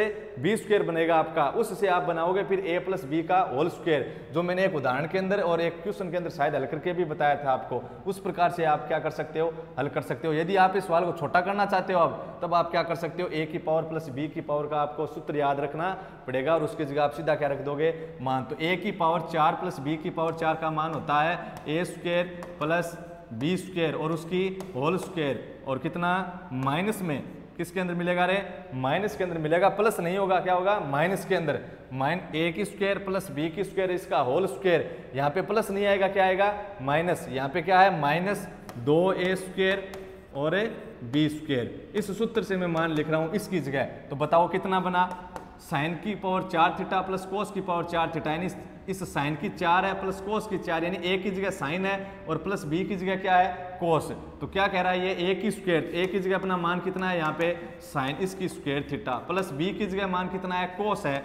b square बनेगा आपका, उससे आप बनाओगे फिर a प्लस b का होल स्क्वायर, जो मैंने एक उदाहरण के अंदर और एक क्वेश्चन के अंदर शायद हल करके भी बताया था आपको। उस प्रकार से आप क्या कर सकते हो, हल कर सकते हो। यदि आप इस सवाल को छोटा करना चाहते हो अब, तब आप क्या कर सकते हो, a की पावर प्लस b की पावर का आपको सूत्र याद रखना पड़ेगा, और उसकी जगह आप सीधा क्या रख दोगे, मान। तो a की पावर 4 प्लस b की पावर 4 का मान होता है a square plus b square और उसकी होल स्क्वायर, और कितना माइनस में किसके अंदर मिलेगा रे, माइनस के अंदर मिलेगा, प्लस नहीं होगा, क्या होगा, माइनस के अंदर। a की स्क्वायर प्लस b की स्क्वायर इसका होल स्क्वायर, यहाँ पे प्लस नहीं आएगा, क्या आएगा, माइनस। यहाँ पे क्या है, माइनस 2a स्क्वायर और b स्क्वायर। इस सूत्र से मैं मान लिख रहा हूँ इसकी जगह। तो बताओ कितना बना, साइन की पावर 4 थीटा प्लस कोस की पावर 4 थीटा, यानी इस साइन की 4 है प्लस कोस की 4, यानी a की जगह साइन है और प्लस b की जगह क्या है, कोस। तो क्या कह रहा है ये a की स्क्वायर, a की जगह अपना मान कितना है यहाँ पे साइन इसकी स्क्वायर थीटा, प्लस b की जगह मान कितना है, कोस है।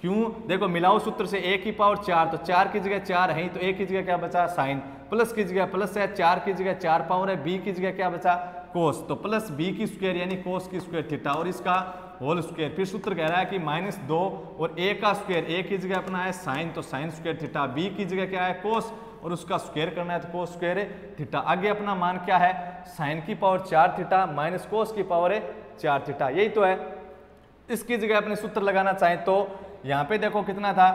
क्यों, देखो मिलाओ सूत्र से, a की पावर 4, तो 4 की जगह 4 है, तो a की जगह क्या बचा, साइन, प्लस की जगह प्लस है, 4 की जगह 4 पावर है, b की जगह क्या बचा, कोस, तो प्लस b की स्क्वायर यानी कोस की स्क्वायर थीटा और इसका होल स्क्वायर। फिर सूत्र कह रहा है कि -2 और a का स्क्वायर, a की जगह अपना है साइन, तो साइन स्क्वायर थीटा, b की जगह क्या है, कोस, और उसका स्क्वायर करना है तो कोस स्क्वायर थीटा। आगे अपना मान क्या है, साइन की पावर 4 थीटा माइनस कोस की पावर 4 थीटा, यही तो है। इसकी जगह अपने सूत्र लगाना चाहें तो यहाँ पे देखो कितना था,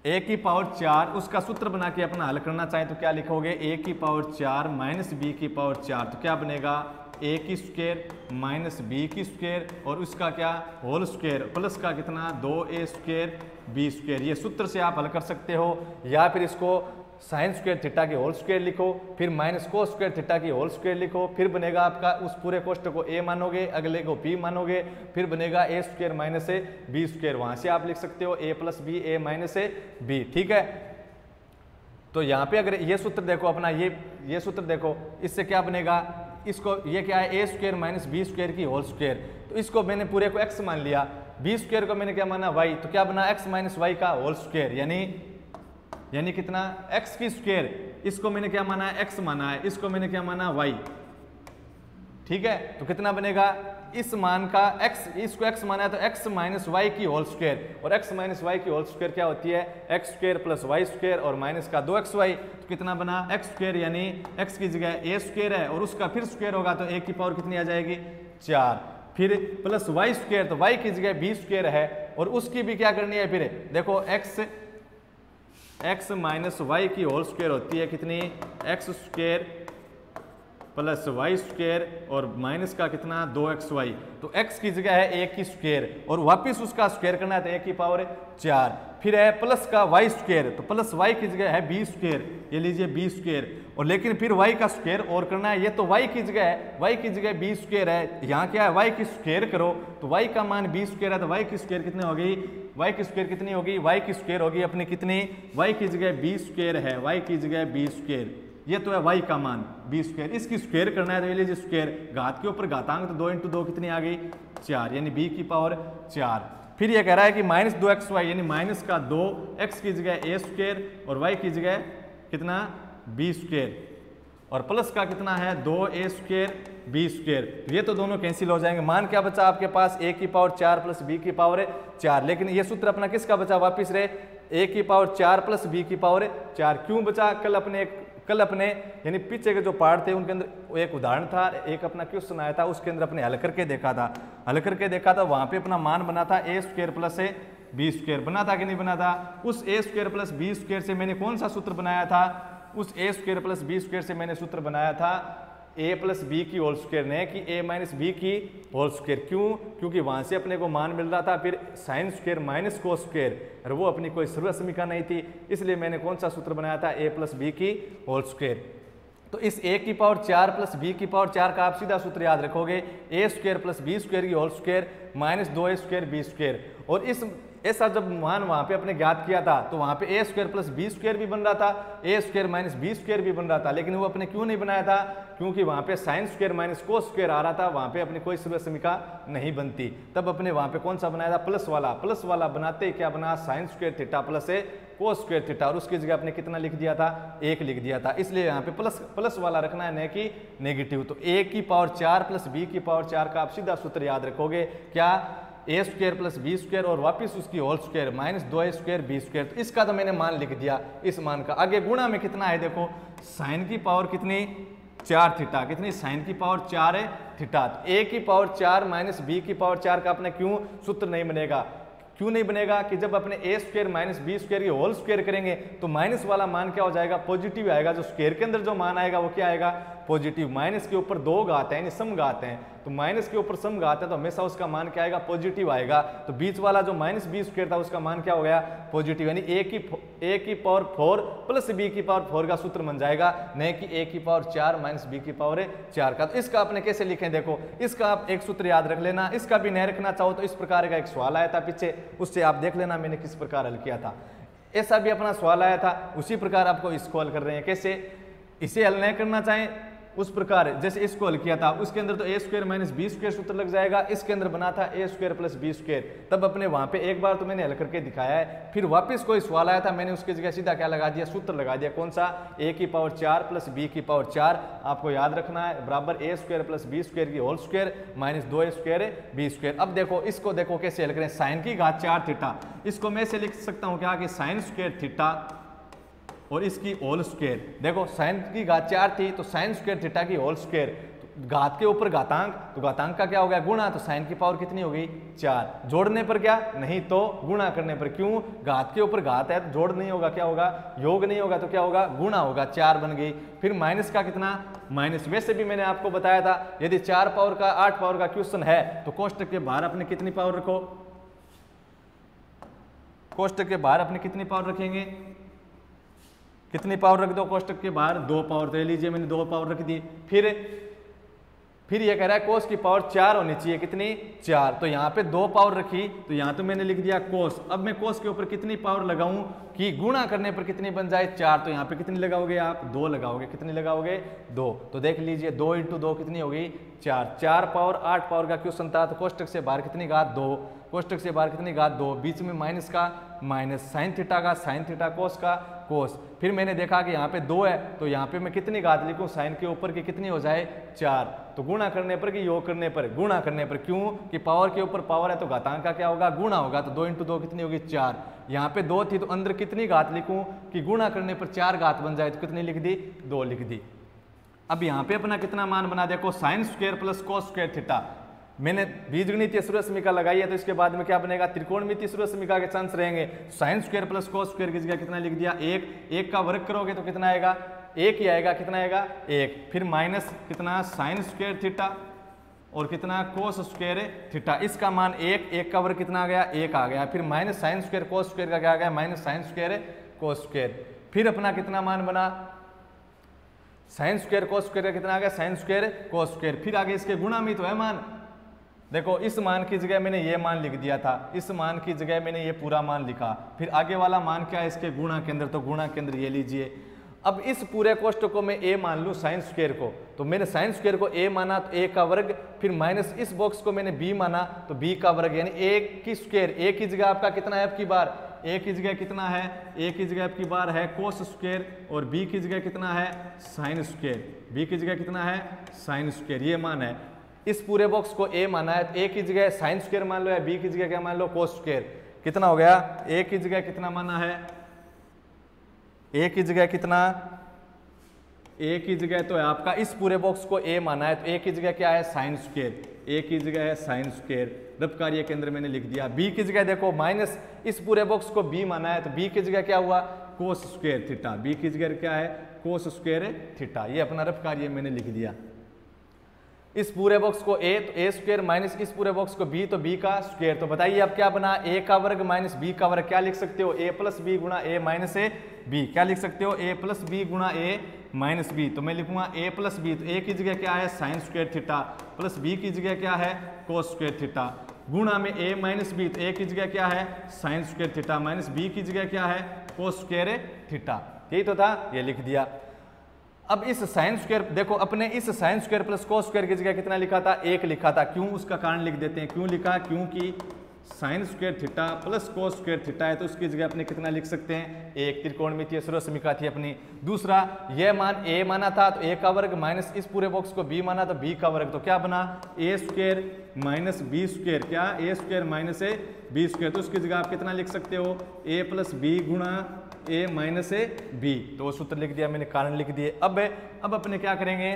a की पावर 4, उसका सूत्र बना के अपना हल करना चाहें तो क्या लिखोगे, a की पावर 4 माइनस b की पावर 4, तो क्या बनेगा, a की स्क्वायर माइनस b की स्क्वायर और उसका क्या, होल स्क्वायर, प्लस का कितना, 2a स्क्वायर b स्क्वायर। ये सूत्र से आप हल कर सकते हो, या फिर इसको साइन स्क्वायर थीटा की होल स्क्वायर लिखो, फिर माइनस कोस स्क्वायर थीटा की होल स्क्वायर लिखो, फिर बनेगा आपका उस पूरे कोष्ठक को a मानोगे, अगले को b मानोगे, फिर बनेगा a square minus b square. वहां से आप लिख सकते हो a plus b, a minus b, ठीक है। तो यहाँ पे अगर ये सूत्र देखो अपना, ये सूत्र देखो, इससे क्या बनेगा, इसको ये क्या है, a square minus b square की होल स्क्वायर, तो इसको मैंने पूरे को x मान लिया, b स्क्वायर को मैंने क्या माना, y, तो क्या बना, x माइनस y का होल स्क्वायर, यानी कितना, x की स्क्वायर, इसको मैंने क्या माना है, x माना है, इसको मैंने क्या माना, y, ठीक है। तो कितना बनेगा, इस मान का x, इसको x माना है तो x माइनस वाई की होल स्क्वायर, और x माइनस वाई की होल स्क्वायर क्या होती है, x square plus Y square और माइनस का 2xy, तो कितना बना, x स्क्वायर, यानी x की जगह a स्क्वायर है और उसका फिर स्क्वायर होगा तो a की पावर कितनी आ जाएगी, 4, फिर प्लस वाई स्क्वायर, तो y की जगह b स्क्वायर है और उसकी भी क्या करनी है, फिर देखो x माइनस वाई की होल स्क्वायर होती है कितनी, x square plus Y square और माइनस का कितना, 2xy, तो x की जगह है a की स्क्वायर और वापस उसका स्क्वायर करना है तो a की पावर 4, फिर है प्लस का y स्क्वायर, तो प्लस y की जगह है b स्क्वायर, ये लीजिए b स्क्वायर, और लेकिन फिर y का स्क्वायर और करना है, ये तो y की जगह है, y की जगह b स्क्वायर है, यहाँ क्या है, y की स्क्वायर करो तो y का मान b स्क्वायर है, तो y की स्क्वायर कितनी होगी, y की स्क्वायर कितनी होगी, y की स्क्वायर होगी अपनी कितनी, y की जगह b स्क्वायर है, y की जगह b स्क्वायर, ये तो है y का मान b स्क्वायर, इसकी स्क्वायर करना है तो ये लीजिए स्क्वायर, घात के ऊपर घातांक, तो 2 × 2 कितनी आ गई, 4, यानी b की पावर 4। फिर ये कह रहा है कि माइनस 2xy, यानी माइनस का 2x की जगह a स्क्वायर और y की जगह कितना, b स्क्वायर, और प्लस का कितना है, 2a स्क्वायर b स्क्वायर, ये तो दोनों कैंसिल हो जाएंगे। मान क्या बचा आपके पास, a की पावर 4 प्लस b की पावर 4, लेकिन ये सूत्र अपना किसका बचा, वापिस रहे a की पावर 4 प्लस b की पावर 4, क्यों बचा, कल अपने यानी पीछे के जो पार्ट थे उनके अंदर एक उदाहरण था, एक अपना क्वेश्चन आया था, उसके अंदर अपने हल करके देखा था, वहां पे अपना मान बना था a square plus b square, बना था कि नहीं बना था। उस a square plus b square से मैंने कौन सा सूत्र बनाया था, उस a square plus b square से मैंने सूत्र बनाया था a प्लस b की होल स्क्वायर, ने कि a माइनस b की होल स्क्वायर, क्यों, क्योंकि वहां से अपने को मान मिल रहा था फिर sign square minus cos square, और वो अपनी कोई सर्व समीकरण नहीं थी, इसलिए मैंने कौन सा सूत्र बनाया था, a प्लस b की होल स्क्वायर। तो इस a की पावर 4 प्लस b की पावर 4 का आप सीधा सूत्र याद रखोगे, a square plus b square की whole square minus 2a square b square. और इस ऐसा जब मान वहां पे अपने ज्ञात किया था तो वहां पे a square plus b square भी बन रहा था, a square minus b square भी बन रहा था, लेकिन वो अपने क्यों नहीं बनाया था? क्योंकि वहां पे sine square minus cos square आ रहा था, वहां पे अपनी कोई सर्व समीका नहीं बनती। तब अपने वहां पे कौन सा बनाया था? प्लस वाला बनाते क्या बना? साइन स्क्वायर थीटा प्लस ए कोस स्क्वायर थीटा, और उसकी जगह आपने कितना लिख दिया था? 1 लिख दिया था। इसलिए यहाँ पे प्लस वाला रखना है, न कि नेगेटिव। तो a की पावर 4 प्लस b की पावर 4 का आप सीधा सूत्र याद रखोगे, क्या? a square plus b square और वापस उसकी whole square minus 2a square b square. तो इसका तो मैंने मान लिख दिया, इस मान का। आगे गुणा में कितना है? देखो साइन की पावर कितनी? 4 थीटा। कितनी? साइन की पावर 4 है थीटा। तो a की पावर 4 माइनस b की पावर 4 का अपने क्यों सूत्र नहीं बनेगा? क्यों नहीं बनेगा? कि जब अपने a square minus b square की होल स्क्वायर करेंगे तो माइनस वाला मान क्या हो जाएगा? पॉजिटिव आएगा। जो स्क्वायर के अंदर जो मान आएगा वो क्या आएगा? पॉजिटिव। माइनस के ऊपर 2 घात है यानी सम घात है, तो माइनस के ऊपर सम घात है तो हमेशा उसका मान क्या आएगा? पॉजिटिव आएगा। तो बीच वाला जो माइनस b स्क्वायर था उसका मान क्या हो गया? पॉजिटिव। यानी a की पावर 4 प्लस b की पावर 4 का सूत्र बन जाएगा, न कि a की पावर 4 माइनस b की पावर 4 का। तो इसका आपने कैसे लिखें? देखो इसका आप एक सूत्र याद रख लेना, इसका भी नहीं रखना चाहो तो इस प्रकार का एक सवाल आया था पीछे, उससे आप देख लेना मैंने किस प्रकार हल किया था। ऐसा भी अपना सवाल आया था, उसी प्रकार आपको इसको हल कर रहे हैं। कैसे? इसे हल नहीं करना चाहें उस प्रकार जैसे इसको हल किया था, उसके अंदर तो a square minus b square सूत्र लग जाएगा, इसके अंदर बना था a square plus b square. तब अपने वहां पे एक बार तो मैंने हल करके दिखाया है, फिर वापस कोई सवाल आया था, मैंने उसकी जगह सीधा क्या लगा दिया? सूत्र लगा दिया। कौन सा? a की पावर 4 प्लस b की पावर 4 आपको याद रखना है, बराबर a square plus b square की whole square minus 2a square b square. अब देखो इसको देखो कैसे हल करें। साइन की घात 4 थीटा, इसको मैं से लिख सकता हूँ क्या? कि साइन स्क्वायर थीटा और इसकी होल स्क्वायर। देखो साइन की घात 4 थी तो साइन स्क्वायर थीटा की होल स्क्वायर, तो घात के ऊपर घातांक, तो घातांक का क्या हो गया? गुणा। तो साइन की पावर कितनी हो गई? 4। जोड़ने पर क्या? नहीं, तो गुणा करने पर। क्यों? घात के ऊपर घात है तो जोड़ नहीं होगा, क्या होगा? योग नहीं होगा, तो क्या होगा? गुणा होगा। 4 बन गई। फिर माइनस का कितना? माइनस। वैसे भी मैंने आपको बताया था यदि 4 पावर का 8 पावर का क्वेश्चन है तो कोष्टक के बाहर अपने कितनी पावर रखो? कोष्टक के बाहर अपने कितनी पावर रखेंगे? कितनी पावर रख दो कोष्टक के बाहर? 2 पावर। तो ले लीजिए मैंने 2 पावर रख दी। फिर ये कह रहा है कोस की पावर 4 होनी चाहिए। कितनी? 4। तो यहाँ पे 2 पावर रखी, तो यहाँ तो मैंने लिख दिया कोस। अब मैं कोस के ऊपर कितनी पावर लगाऊं कि गुणा करने पर कितनी बन जाए? 4। तो यहाँ पे कितनी लगाओगे आप? 2 लगाओगे। कितनी लगाओगे? 2। तो देख लीजिए 2 × 2 कितनी हो गई? 4। 4 पावर 8 पावर का क्वेश्चन था, तो कोष्टक से बाहर कितनी घात? 2। कोष्टक से बाहर कितनी घात? 2। बीच में माइनस का माइनस, साइन थीटा का साइन थीटा, कोस का कोस। फिर मैंने देखा कि यहाँ पे 2 है तो यहाँ पे मैं कितनी घात लिखूं? साइन के ऊपर की कितनी हो जाए? 4। तो गुणा करने पर कि योग करने पर? गुणा करने पर। क्यों? कि पावर के ऊपर पावर है तो घातांक का क्या होगा? गुणा होगा। तो 2 × 2 कितनी होगी? 4। यहाँ पे 2 थी तो अंदर कितनी घात लिखूं कि गुणा करने पर 4 घात बन जाए? तो कितनी लिख दी? 2 लिख दी। अब यहाँ पे अपना कितना मान बना? देखो sign square plus cos square theta. मैंने बीजगणितीय सूर्य समीका लगाई है तो इसके बाद में क्या बनेगा? त्रिकोणमितीय सूर्य समीका के चांस रहेंगे। Sign square plus cos square की जगह कितना लिख दिया? 1 का वर्ग करोगे तो कितना आएगा? 1 ही आएगा। कितना आएगा? 1। फिर माइनस कितना? साइन स्क्वायर थीटा और कितना? कोस स्क्वायर थीटा। इसका मान 1 का वर्ग कितना आ गया? 1 आ गया। फिर minus sign square cos square का क्या आ गया? Minus sign square cos square. फिर अपना कितना मान बना? साइन स्क्वायर कोस स्क्वायर का कितना आ गया? Sign square cos square. फिर आगे इसके गुणा में तो है मान। देखो इस मान की जगह मैंने ये मान लिख दिया था, इस मान की जगह मैंने ये पूरा मान लिखा। फिर आगे वाला मान क्या है? इसके गुणा के अंदर, तो गुणा के अंदर ये लीजिए। अब इस पूरे कोष्टक को मैं a मान लूँ साइन स्क्वायर को, तो मैंने साइन स्क्वायर को a माना तो a का वर्ग, फिर माइनस इस बॉक्स को मैंने b माना तो b का वर्ग, यानी a की स्क्वायर। a की जगह आपका कितना है? आपकी बार a की जगह कितना है? a की जगह आपकी बार है कोस स्क्वायर और b की जगह कितना है? Sine square. b की जगह कितना है? Sine square. ये मान है। इस पूरे बॉक्स को a माना है तो a की जगह साइन स्क्वायर मान लो या b की जगह क्या मान लो? Cos square. कितना हो गया? a की जगह कितना माना है? a की जगह कितना? a की जगह तो है आपका, इस पूरे बॉक्स को a माना है तो a की जगह क्या है? Sine square. a की जगह है साइन स्क्वायर। रब कार्य के अंदर मैंने लिख दिया। b की जगह देखो माइनस, इस पूरे बॉक्स को b माना है तो b की जगह क्या हुआ? कोस स्क्वायर थीटा। b की जगह क्या है? कोस स्क्वायर थीटा। ये अपना रब कार्य मैंने लिख दिया। इस पूरे बॉक्स को a तो a स्क्वायर माइनस इस पूरे बॉक्स को b तो b का स्क्वायर। तो बताइए अब क्या बना? a का वर्ग माइनस b का वर्ग। क्या लिख सकते हो? a प्लस b गुणा a माइनस a b। क्या लिख सकते हो? a प्लस b गुणा a माइनस बी, तो मैं लिखूंगा ए प्लस बी, तो ए की जगह क्या है sine square theta, plus B की जगह क्या है कोस स्क्वायर थीटा, गुणा में ए माइनस बी, तो ए की जगह क्या है sine square theta, minus B की जगह क्या है कोस स्क्वायर थीटा। यही तो था, ये लिख दिया। अब इस साइन स्क्वायर देखो, अपने इस sign square plus cos square की जगह कितना लिखा था, एक लिखा था। क्यों, उसका कारण लिख देते हैं। क्यों लिखा, क्योंकि sine square theta plus cos square theta है, तो उसकी जगह अपने कितना लिख सकते हैं, एक। त्रिकोणमितीय सर्वसमीका थी अपनी। दूसरा, यह मान a माना था तो a का वर्ग माइनस इस पूरे बॉक्स को b माना तो b का वर्ग, तो क्या बना a square minus B square, क्या a square minus A B square, तो उसकी जगह आप कितना लिख सकते हो, a प्लस बी गुणा a माइनस ए बी, तो वो सूत्र लिख दिया मैंने, कारण लिख दिए। अब अपने क्या करेंगे,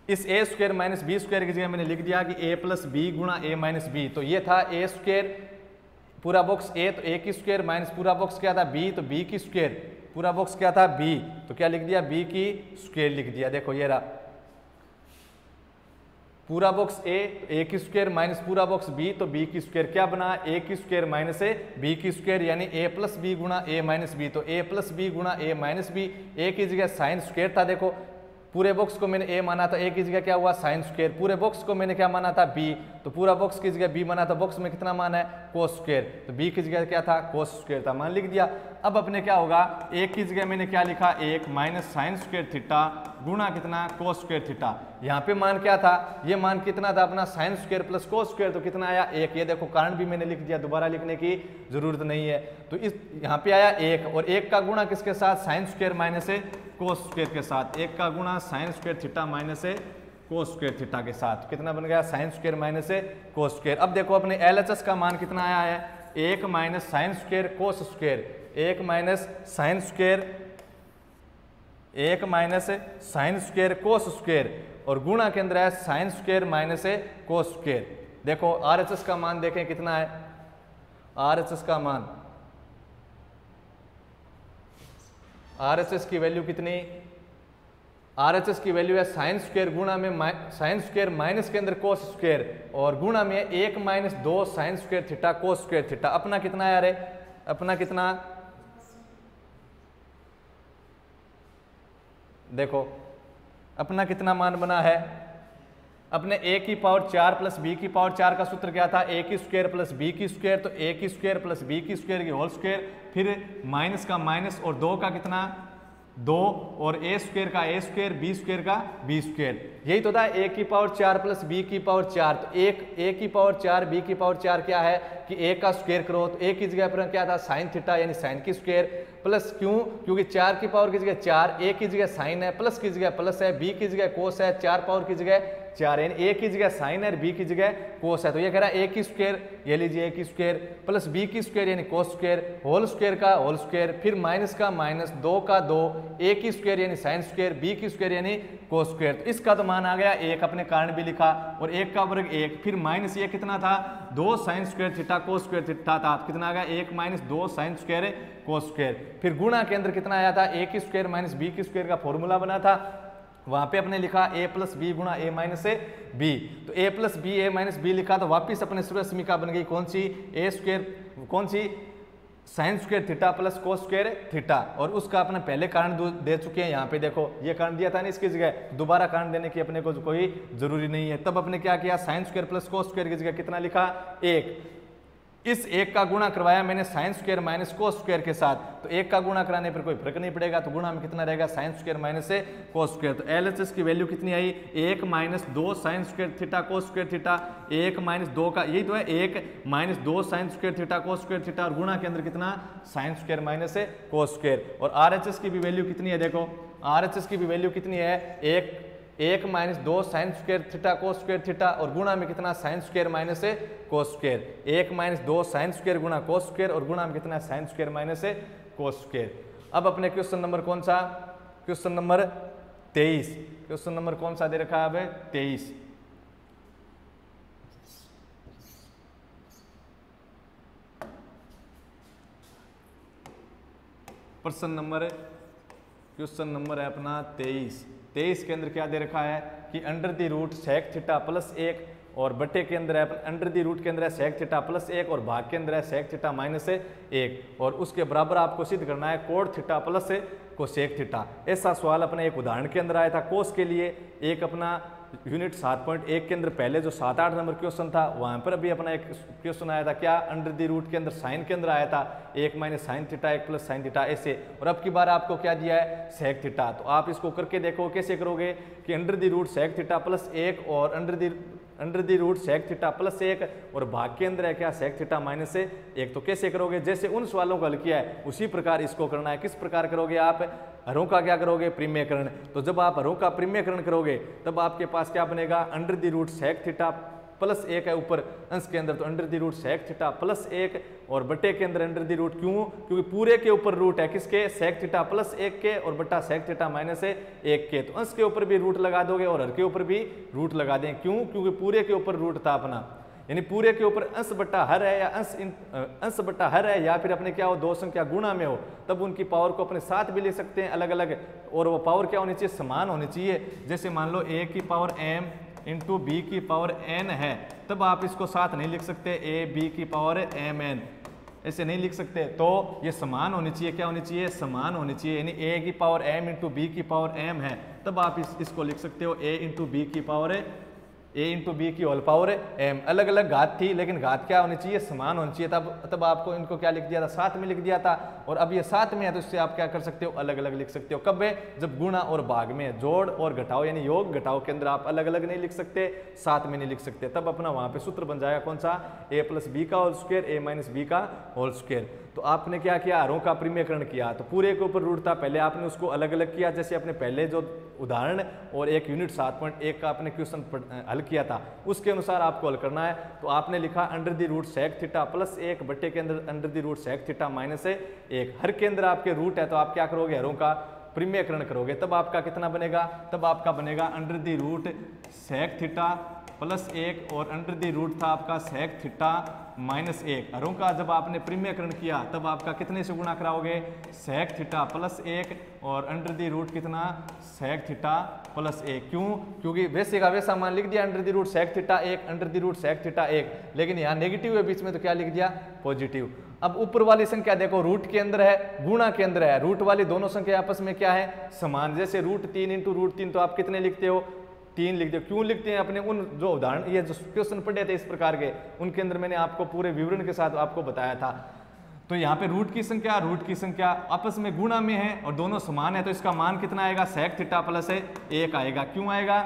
इस ए स्क्वायर माइनस बी स्क्वायर की जगह मैंने लिख दिया कि ए प्लस बी गुणा ए माइनस बी, तो ये था ए स्क्वायर पूरा बॉक्स ए, तो ए की स्क्वायर माइनस पूरा बॉक्स क्या था बी, तो बी की स्क्वायर पूरा बॉक्स क्या था बी, तो क्या लिख दिया बी की स्क्वायर लिख दिया। देखो ये रहा पूरा बॉक्स ए की स्क्वायर माइनस पूरा बॉक्स बी, तो बी की स्क्वायर क्या बना ए की स्क्वायर माइनस ए बी की स्क्वायर, यानी ए प्लस बी गुणा ए माइनस बी, तो ए प्लस बी गुणा ए माइनस बी, ए की जगह साइन स्क्वायर था, देखो पूरे बॉक्स को मैंने a माना था, a की जगह क्या हुआ साइन स्क्वायर, पूरे बॉक्स को मैंने क्या माना था b, तो पूरा बॉक्स की जगह b माना था, बॉक्स में कितना मान है कोस स्क्वायर, तो b की जगह क्या था कोस स्क्वायर था, मान लिख दिया। अब अपने क्या होगा, a की जगह मैंने क्या लिखा, एक माइनस साइन स्क्वायर थीटा गुणा कितना कोस स्क्वायर थीटा, यहाँ पे मान क्या था, ये मान कितना था अपना sign square plus cos square, तो कितना आया एक। ये देखो कारण भी मैंने लिख दिया, दोबारा लिखने की जरूरत नहीं है, तो इस यहाँ पे आया एक, और एक का गुणा किसके साथ साइन स्क्वायर माइनस ए कोस स्क्वायर के साथ, एक का गुणा साइन स्क्वायर थीटा माइनस ए कोस स्क्वायर थीटा के साथ, कितना बन गया साइन स्क्वायर माइनस ए कोस स्क्वायर। अब देखो अपने एलएचएस का मान कितना आया है, एक minus sign square cos square, एक माइनस साइन स्क्वायर, एक minus sign square cos square, और गुणा के अंदर है साइन स्क्वायर माइनस ए कोस स्क्वायर। देखो आरएचएस का मान देखें कितना है, आरएचएस का मान, आरएचएस की वैल्यू कितनी, आरएचएस की वैल्यू है साइन स्क्वायर गुणा में साइन स्क्वायर माइनस के अंदर कोस स्क्वायर, और गुणा में एक माइनस दो sign square theta cos square theta. अपना कितना है, अरे अपना कितना, देखो अपना कितना मान बना है, अपने a की पावर 4 प्लस b की पावर 4 का सूत्र क्या था, a की स्क्वायर प्लस b की स्क्वायर, तो a की स्क्वायर प्लस b की स्क्वायर की होल स्क्वायर, फिर माइनस का माइनस और 2 का कितना 2, और a स्क्वायर का a स्क्वायर b स्क्वायर का b स्क्वायर। यही तो था a की पावर 4 प्लस b की पावर 4, तो एक a की पावर 4 b की पावर 4 क्या है कि a का स्क्वायर करो, तो a की जगह पर क्या था साइन थीटा यानी साइन की स्क्वायर, प्लस क्यों, क्योंकि 4 की पावर की जगह 4, a की जगह साइन है, प्लस की जगह प्लस है, b की जगह कोस है, 4 पावर की जगह 4, यानी a की जगह साइन है और b की जगह कोस है, तो ये कह रहा है a की स्क्वायर, ये लीजिए a की स्क्वायर प्लस b की स्क्वायर यानी कोस स्क्वायर, होल स्क्वायर का होल स्क्वायर, फिर माइनस का माइनस, 2 का 2, a की स्क्वायर यानी साइन स्क्वायर, b की स्क्वायर यानी कोस स्क्वायर, तो इसका तो मान आ गया एक, अपने कारण भी लिखा, और एक का वर्ग एक, फिर माइनस ये कितना था 2 sine square theta cos square theta था, कितना आ गया 1 minus 2 sine square cos square, फिर गुणा के अंदर कितना आया था a की स्क्वायर माइनस b की स्क्वायर का फॉर्मूला बना था, वहां पे अपने लिखा a प्लस बी गुणा a माइनस ए बी, तो a plus B a minus B लिखा, तो वापिस अपने सूत्र समीकरण बन गई कौन सी, a स्क्वायर कौन सी sine square theta plus cos square theta, और उसका अपने पहले कारण दे चुके हैं, यहाँ पे देखो ये कारण दिया था ना, इसकी जगह दोबारा कारण देने की अपने को कोई जरूरी नहीं है। तब अपने क्या किया, sign square plus cos square की जगह कितना लिखा 1, इस एक का गुणा करवाया मैंने sign square minus cos square के साथ, तो एक का गुणा कराने पर कोई फर्क नहीं पड़ेगा, तो गुणा में कितना रहेगा साइन स्क्वायर माइनस से कोस स्क्वायर, तो एलएचएस की वैल्यू कितनी आई 1 minus 2 sine square theta cos square theta, 1 minus 2 का यही तो है 1 minus 2 sine square theta cos square theta, और गुणा के अंदर कितना साइन स्क्वायर माइनस से कोस स्क्वायर, और आरएचएस की भी वैल्यू कितनी है, देखो आरएचएस की भी वैल्यू कितनी है 1 minus 2 sine square theta cos square theta, और गुणा में कितना साइन स्क्वायर माइनस से cos square, 1 minus 2 sine square गुणा कोस स्क्वायर, और गुणा में कितना साइन स्क्वायर माइनस से कोस स्क्वायर। अब अपने क्वेश्चन नंबर कौन सा, क्वेश्चन नंबर 23, क्वेश्चन नंबर कौन सा दे रखा है अब 23, प्रश्न नंबर, क्वेश्चन नंबर है अपना 23 के अंदर क्या दे रखा है कि under the root sec theta plus 1 और बटे के अंदर है अंडर दी रूट के अंदर है सेक थीटा प्लस 1 और भाग के अंदर है सेक थीटा माइनस 1 और उसके बराबर आपको सिद्ध करना है cot theta plus cosec theta. ऐसा सवाल अपने एक उदाहरण के अंदर आया था कोस के लिए, एक अपना यूनिट 7.1 के अंदर पहले जो 7-8 नंबर क्वेश्चन था वहाँ पर भी अपना एक क्वेश्चन आया था, क्या अंडर दी रूट के अंदर साइन के अंदर आया था 1 minus sine theta 1 plus sine theta ऐसे, और अब की बार आपको क्या दिया है सेक थीटा। तो आप इसको करके देखो कैसे करोगे कि under the root sec theta plus 1 और under the root sec theta plus 1 और भाग के अंदर है क्या सेक थीटा माइनस 1। तो कैसे करोगे, जैसे उन सवालों को हल किया है उसी प्रकार इसको करना है। किस प्रकार करोगे आप, हरों का क्या करोगे प्रिमेयकरण। तो जब आप हरों का प्रिमेयकरण करोगे तब आपके पास क्या बनेगा under the root sec theta plus 1 है ऊपर अंश के अंदर, तो under the root sec theta plus 1 और बटे के अंदर अंडर दी रूट, क्यों, क्योंकि पूरे के ऊपर रूट है किसके सेक थीटा प्लस 1 के और बटा सेक थीटा माइनस 1 के, तो अंश के ऊपर भी रूट लगा दोगे और हर के ऊपर भी रूट लगा दें, क्यों, क्योंकि पूरे के ऊपर रूट था अपना, यानी पूरे के ऊपर अंश बट्टा हर है या अंश बट्टा हर है या फिर अपने क्या हो दो संख्या गुणा में हो तब उनकी पावर को अपने साथ भी ले सकते हैं अलग अलग, और वो पावर क्या होनी चाहिए समान होनी चाहिए। जैसे मान लो a की पावर m इंटू बी की पावर n है, तब आप इसको साथ नहीं लिख सकते a b की पावर mn, ऐसे नहीं लिख सकते। तो ये समान होनी चाहिए, क्या होनी चाहिए समान होनी चाहिए, यानी a की पावर m इंटू बी की पावर m है, तब आप इसको लिख सकते हो a इंटू बी की पावर a इंटू बी की होल पावर m। अलग अलग घात थी लेकिन घात क्या होनी चाहिए समान होनी चाहिए, तब आपको इनको क्या लिख दिया था साथ में लिख दिया था, और अब ये साथ में है तो इससे आप क्या कर सकते हो अलग अलग लिख सकते हो। कब है जब गुणा और भाग में, जोड़ और घटाओ यानी योग घटाओ के अंदर आप अलग अलग नहीं लिख सकते, साथ में नहीं लिख सकते, तब अपना वहां पे सूत्र बन जाएगा कौन सा a प्लस बी का whole square a minus B का होल स्क्वायर। तो आपने क्या किया हरों का प्रिमेयकरण किया, तो पूरे के ऊपर रूट था पहले आपने उसको अलग अलग किया, जैसे अपने पहले जो उदाहरण और एक यूनिट 7.1 का आपने क्वेश्चन हल किया था उसके अनुसार आपको हल करना है। तो आपने लिखा under the root sec theta plus 1 बटे के अंदर under the root sec theta minus 1, हर के अंदर आपके रूट है तो आप क्या करोगे हरों का प्रिमेयकरण करोगे, तब आपका कितना बनेगा, तब आपका बनेगा under the root sec theta plus 1 और अंडर दी रूट था आपका सेक थीटा माइनस 1। हरों का जब आपने प्रिमेयकरण किया तब आपका कितने से गुणा कराओगे सेक थीटा प्लस 1 और अंडर दी रूट कितना सेक थीटा प्लस 1, क्यों, क्योंकि वैसे का वैसा मान लिख दिया under the root sec theta 1 under the root sec theta 1, लेकिन यहाँ नेगेटिव है बीच में तो क्या लिख दिया पॉजिटिव। अब ऊपर वाली संख्या देखो रूट के अंदर है गुणा के अंदर है, रूट वाली दोनों संख्या आपस में क्या है समान, जैसे रूट 3 इंटू रूट 3 तो आप कितने लिखते हो 3 लिखते हो, क्यों लिखते हैं अपने उन जो उदाहरण ये जो क्वेश्चन पढ़े थे इस प्रकार के उनके अंदर मैंने आपको पूरे विवरण के साथ आपको बताया था। तो यहाँ पे रूट की संख्या आपस में गुणा में है और दोनों समान है, तो इसका मान कितना आएगा सेक थीटा प्लस 1 आएगा। क्यों आएगा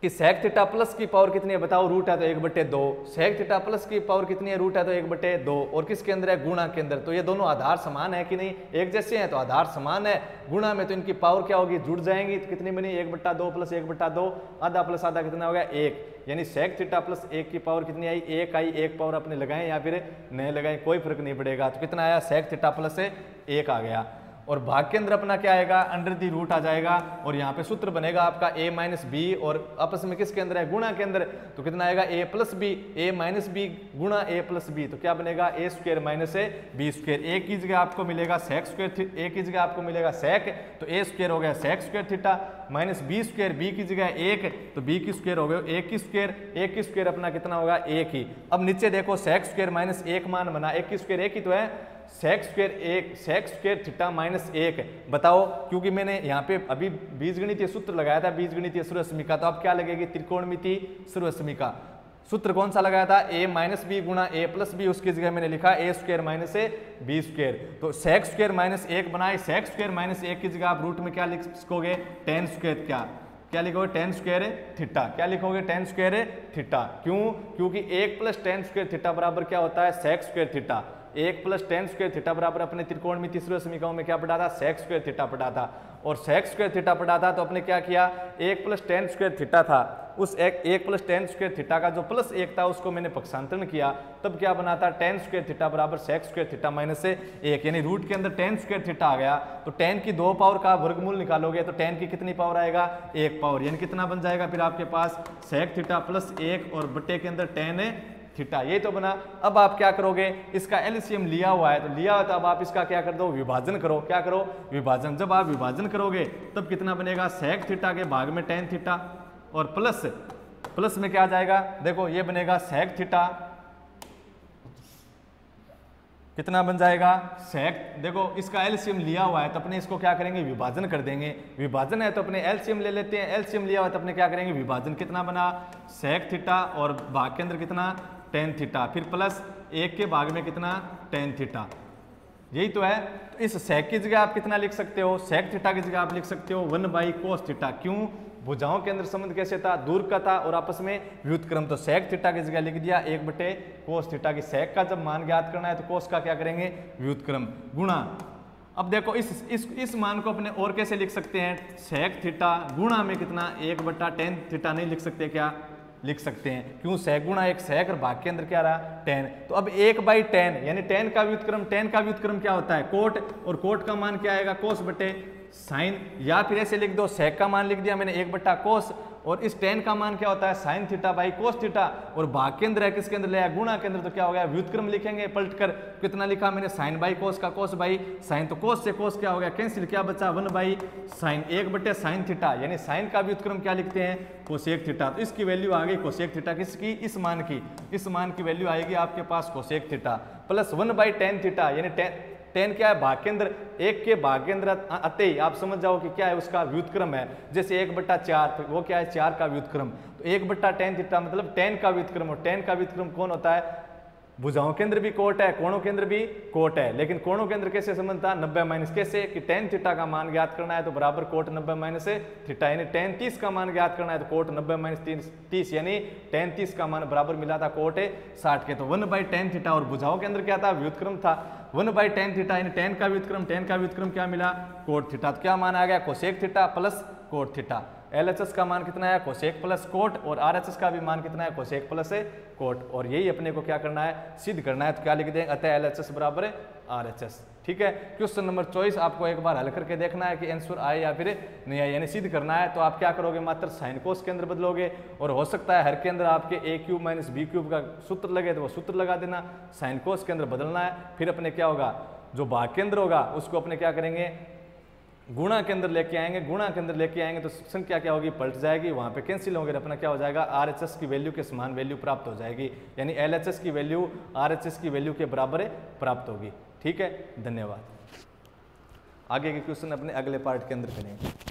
कि सेक थीटा प्लस की पावर कितनी है बताओ, रूट है तो 1/2, सेक थीटा प्लस की पावर कितनी है रूट है तो 1/2, और किसके अंदर है गुणा के अंदर, तो ये दोनों आधार समान है कि नहीं एक जैसे हैं, तो आधार समान है, गुणा में तो इनकी पावर क्या होगी जुड़ जाएंगी, तो कितनी बनी 1/2 प्लस 1/2, आधा प्लस आधा कितना हो गया 1, यानी सेक थीटा प्लस 1 की पावर कितनी आई 1 आई, 1 पावर अपने लगाएं या फिर नहीं लगाएं कोई फर्क नहीं पड़ेगा, तो कितना आया सेक थीटा प्लस 1 आ गया। और भाग के अंदर अपना क्या आएगा अंडर दी रूट आ जाएगा, और यहाँ पे सूत्र बनेगा आपका a माइनस बी और आपस में किसके अंदर है गुणा के अंदर, तो कितना आएगा a plus B, a minus B गुणा a प्लस बी, तो क्या बनेगा a square minus B square, a की जगह आपको मिलेगा सेक स्क्वायर, a की जगह आपको मिलेगा सेक, तो a स्क्वायर हो गया sec square theta minus B square, b की जगह 1 तो b की स्क्वायर हो गया a की स्क्वायर अपना कितना होगा 1 ही। अब नीचे देखो सेक स्क्वायर माइनस 1 मान बना, 1 की स्क्वायर 1 ही तो है, सेक स्क्वायर थीटा माइनस 1 बताओ, क्योंकि मैंने यहाँ पे अभी बीजगणितीय सूत्र लगाया था बीजगणितीय सर्वसमीका, तो अब क्या लगेगी त्रिकोणमिति सर्वसमीका। सूत्र कौन सा लगाया था a माइनस बी गुणा a प्लस बी, उसकी जगह मैंने लिखा a square minus B square, तो सेक स्क्वायर माइनस 1 बनाए, सेक स्क्वायर माइनस 1 की जगह आप रूट में क्या लिख सकोगे टेन स्क्वायर, क्या लिखोगे टेन स्क्वायर थीटा, क्या लिखोगे टेन स्क्वायर थीटा, क्यों, क्योंकि 1 प्लस टेन स्क्वायर थीटा बराबर क्या होता है sec square theta, 1 plus tan square theta बराबर अपने त्रिकोणमिति सर्वसमीकाओं में क्या पढ़ा था सेक स्क्वायर थीटा पढ़ा था, और सेक स्क्वायर थीटा पढ़ा था तो अपने क्या किया 1 प्लस टेन स्क्वायर थीटा था, उस 1 प्लस टेन स्क्वायर थीटा का जो प्लस 1 था उसको मैंने पक्षांतरण किया, तब क्या बना था टेन स्क्वायर थीटा बराबर सेक स्क्वायर थीटा माइनस 1, यानी रूट के अंदर टेन स्क्वायर थीटा आ गया, तो टेन की 2 पावर का वर्गमूल निकालोगे तो टेन की कितनी पावर आएगा 1 पावर, यानी कितना बन जाएगा फिर आपके पास सेक थीटा प्लस 1 और बटे के अंदर टेन थीटा, ये तो बना। अब आप क्या करोगे इसका एलसीएम लिया हुआ है, तो लिया हुआ तो अब आप इसका क्या कर दो विभाजन करो, क्या करो विभाजन, जब आप विभाजन करोगे तब कितना बनेगा सेक थीटा के भाग में टेन थीटा और प्लस प्लस में क्या आ जाएगा, देखो ये बनेगा सेक थीटा, कितना बन जाएगा सेक, देखो इसका एलसीएम लिया हुआ है तो अपने इसको क्या करेंगे विभाजन कर देंगे, विभाजन है तो अपने एलसीएम ले लेते हैं, एलसीएम लिया हुआ है तो अपने क्या करेंगे विभाजन, कितना बना सेक थीटा और भाग के अंदर कितना टेन थीटा, फिर प्लस 1 के भाग में कितना टेन थीटा, यही तो है। तो इस सेक की जगह आप कितना लिख सकते हो, सेक थीटा की जगह आप लिख सकते हो 1/cos थीटा, क्यों, भुजाओं के अंदर संबंध कैसे था, दूर का था और आपस में व्युत्क्रम, तो सेक थीटा की जगह लिख दिया 1/cos थीटा की, सेक का जब मान ज्ञात करना है तो कोस का क्या करेंगे व्युत्क्रम गुणा। अब देखो इस मान को अपने और कैसे लिख सकते हैं, सेक थीटा गुणा में कितना 1/tan थीटा नहीं लिख सकते, क्या लिख सकते हैं, क्यों सेक गुणा एक सेक और भाग के अंदर क्या रहा टेन, तो अब 1/tan यानी टेन का व्युत्क्रम क्या होता है कोट, और कोट का मान क्या आएगा कोस बटे साइन, या फिर ऐसे लिख दो सेक का मान लिख दिया मैंने 1/cos और इस टेन का मान क्या होता है sine theta by cos theta, और भाग के अंदर है किसके अंदर लिया गुणा के अंदर, तो क्या हो गया व्युत्क्रम लिखेंगे पलट कर, कितना लिखा मैंने साइन बाई कोस का कोस बाई साइन, तो कोस से कोस क्या हो गया कैंसिल, क्या बचा 1/sin 1/sin थीटा, यानी साइन का व्युत्क्रम क्या लिखते हैं कोसेक थीटा, तो इसकी वैल्यू आ गई कोसेक थीटा किसकी, इस मान की वैल्यू आएगी आपके पास cosec theta plus 1/tan theta, यानी टेन क्या है भाग के अंदर, 1 के भाग के अंदर आते ही आप समझ जाओ कि क्या है उसका व्युत्क्रम है, जैसे 1/4 तो वो क्या है 4 का व्युत्क्रम, तो 1/tan थीटा मतलब 10 का व्युत्क्रम, और 10 का व्युत्क्रम कौन होता है, भुजाओं के अंदर भी कोट है कोणों के अंदर भी कोट है, लेकिन कोणों के अंदर कैसे संबंध था 90 माइनस, कैसे कि tan थीटा का मान ज्ञात करना है तो बराबर कोट 90 माइनस थीटा, यानी tan 30 का मान ज्ञात करना है तो कोट 90 माइनस 30, यानी tan 30 का मान बराबर मिला था कोट 60 के, तो 1/tan थीटा, और भुजाओं के अंदर क्या था व्युत्क्रम था 1/tan थीटा, यानी tan का व्युत्क्रम क्या मिला कोट थीटा, तो क्या मान आ गया cosec theta plus cot theta, LHS का मान कितना है कोसेक प्लस कोट, और RHS का भी मान कितना है कोसेक प्लस कोट, और यही अपने को क्या करना है सिद्ध करना है, तो क्या लिख देंगे अतः LHS बराबर RHS, ठीक है। क्वेश्चन नंबर 24 आपको एक बार हल करके देखना है कि आंसर आए या फिर नहीं आए, यानी सिद्ध करना है, तो आप क्या करोगे मात्र साइन कोस के अंदर बदलोगे, और हो सकता है हर के अंदर आपके a³ माइनस b³ का सूत्र लगे तो वो सूत्र लगा देना, साइन कोस के अंदर बदलना है, फिर अपने क्या होगा जो भाग के अंदर होगा उसको अपने क्या करेंगे गुणा के अंदर लेके आएंगे, तो संख्या क्या होगी पलट जाएगी, वहां पे कैंसिल होंगे, अपना क्या हो जाएगा RHS की वैल्यू के समान वैल्यू प्राप्त हो जाएगी, यानी LHS की वैल्यू RHS की वैल्यू के बराबर प्राप्त होगी, ठीक है। धन्यवाद। आगे के क्वेश्चन अपने अगले पार्ट के अंदर करेंगे।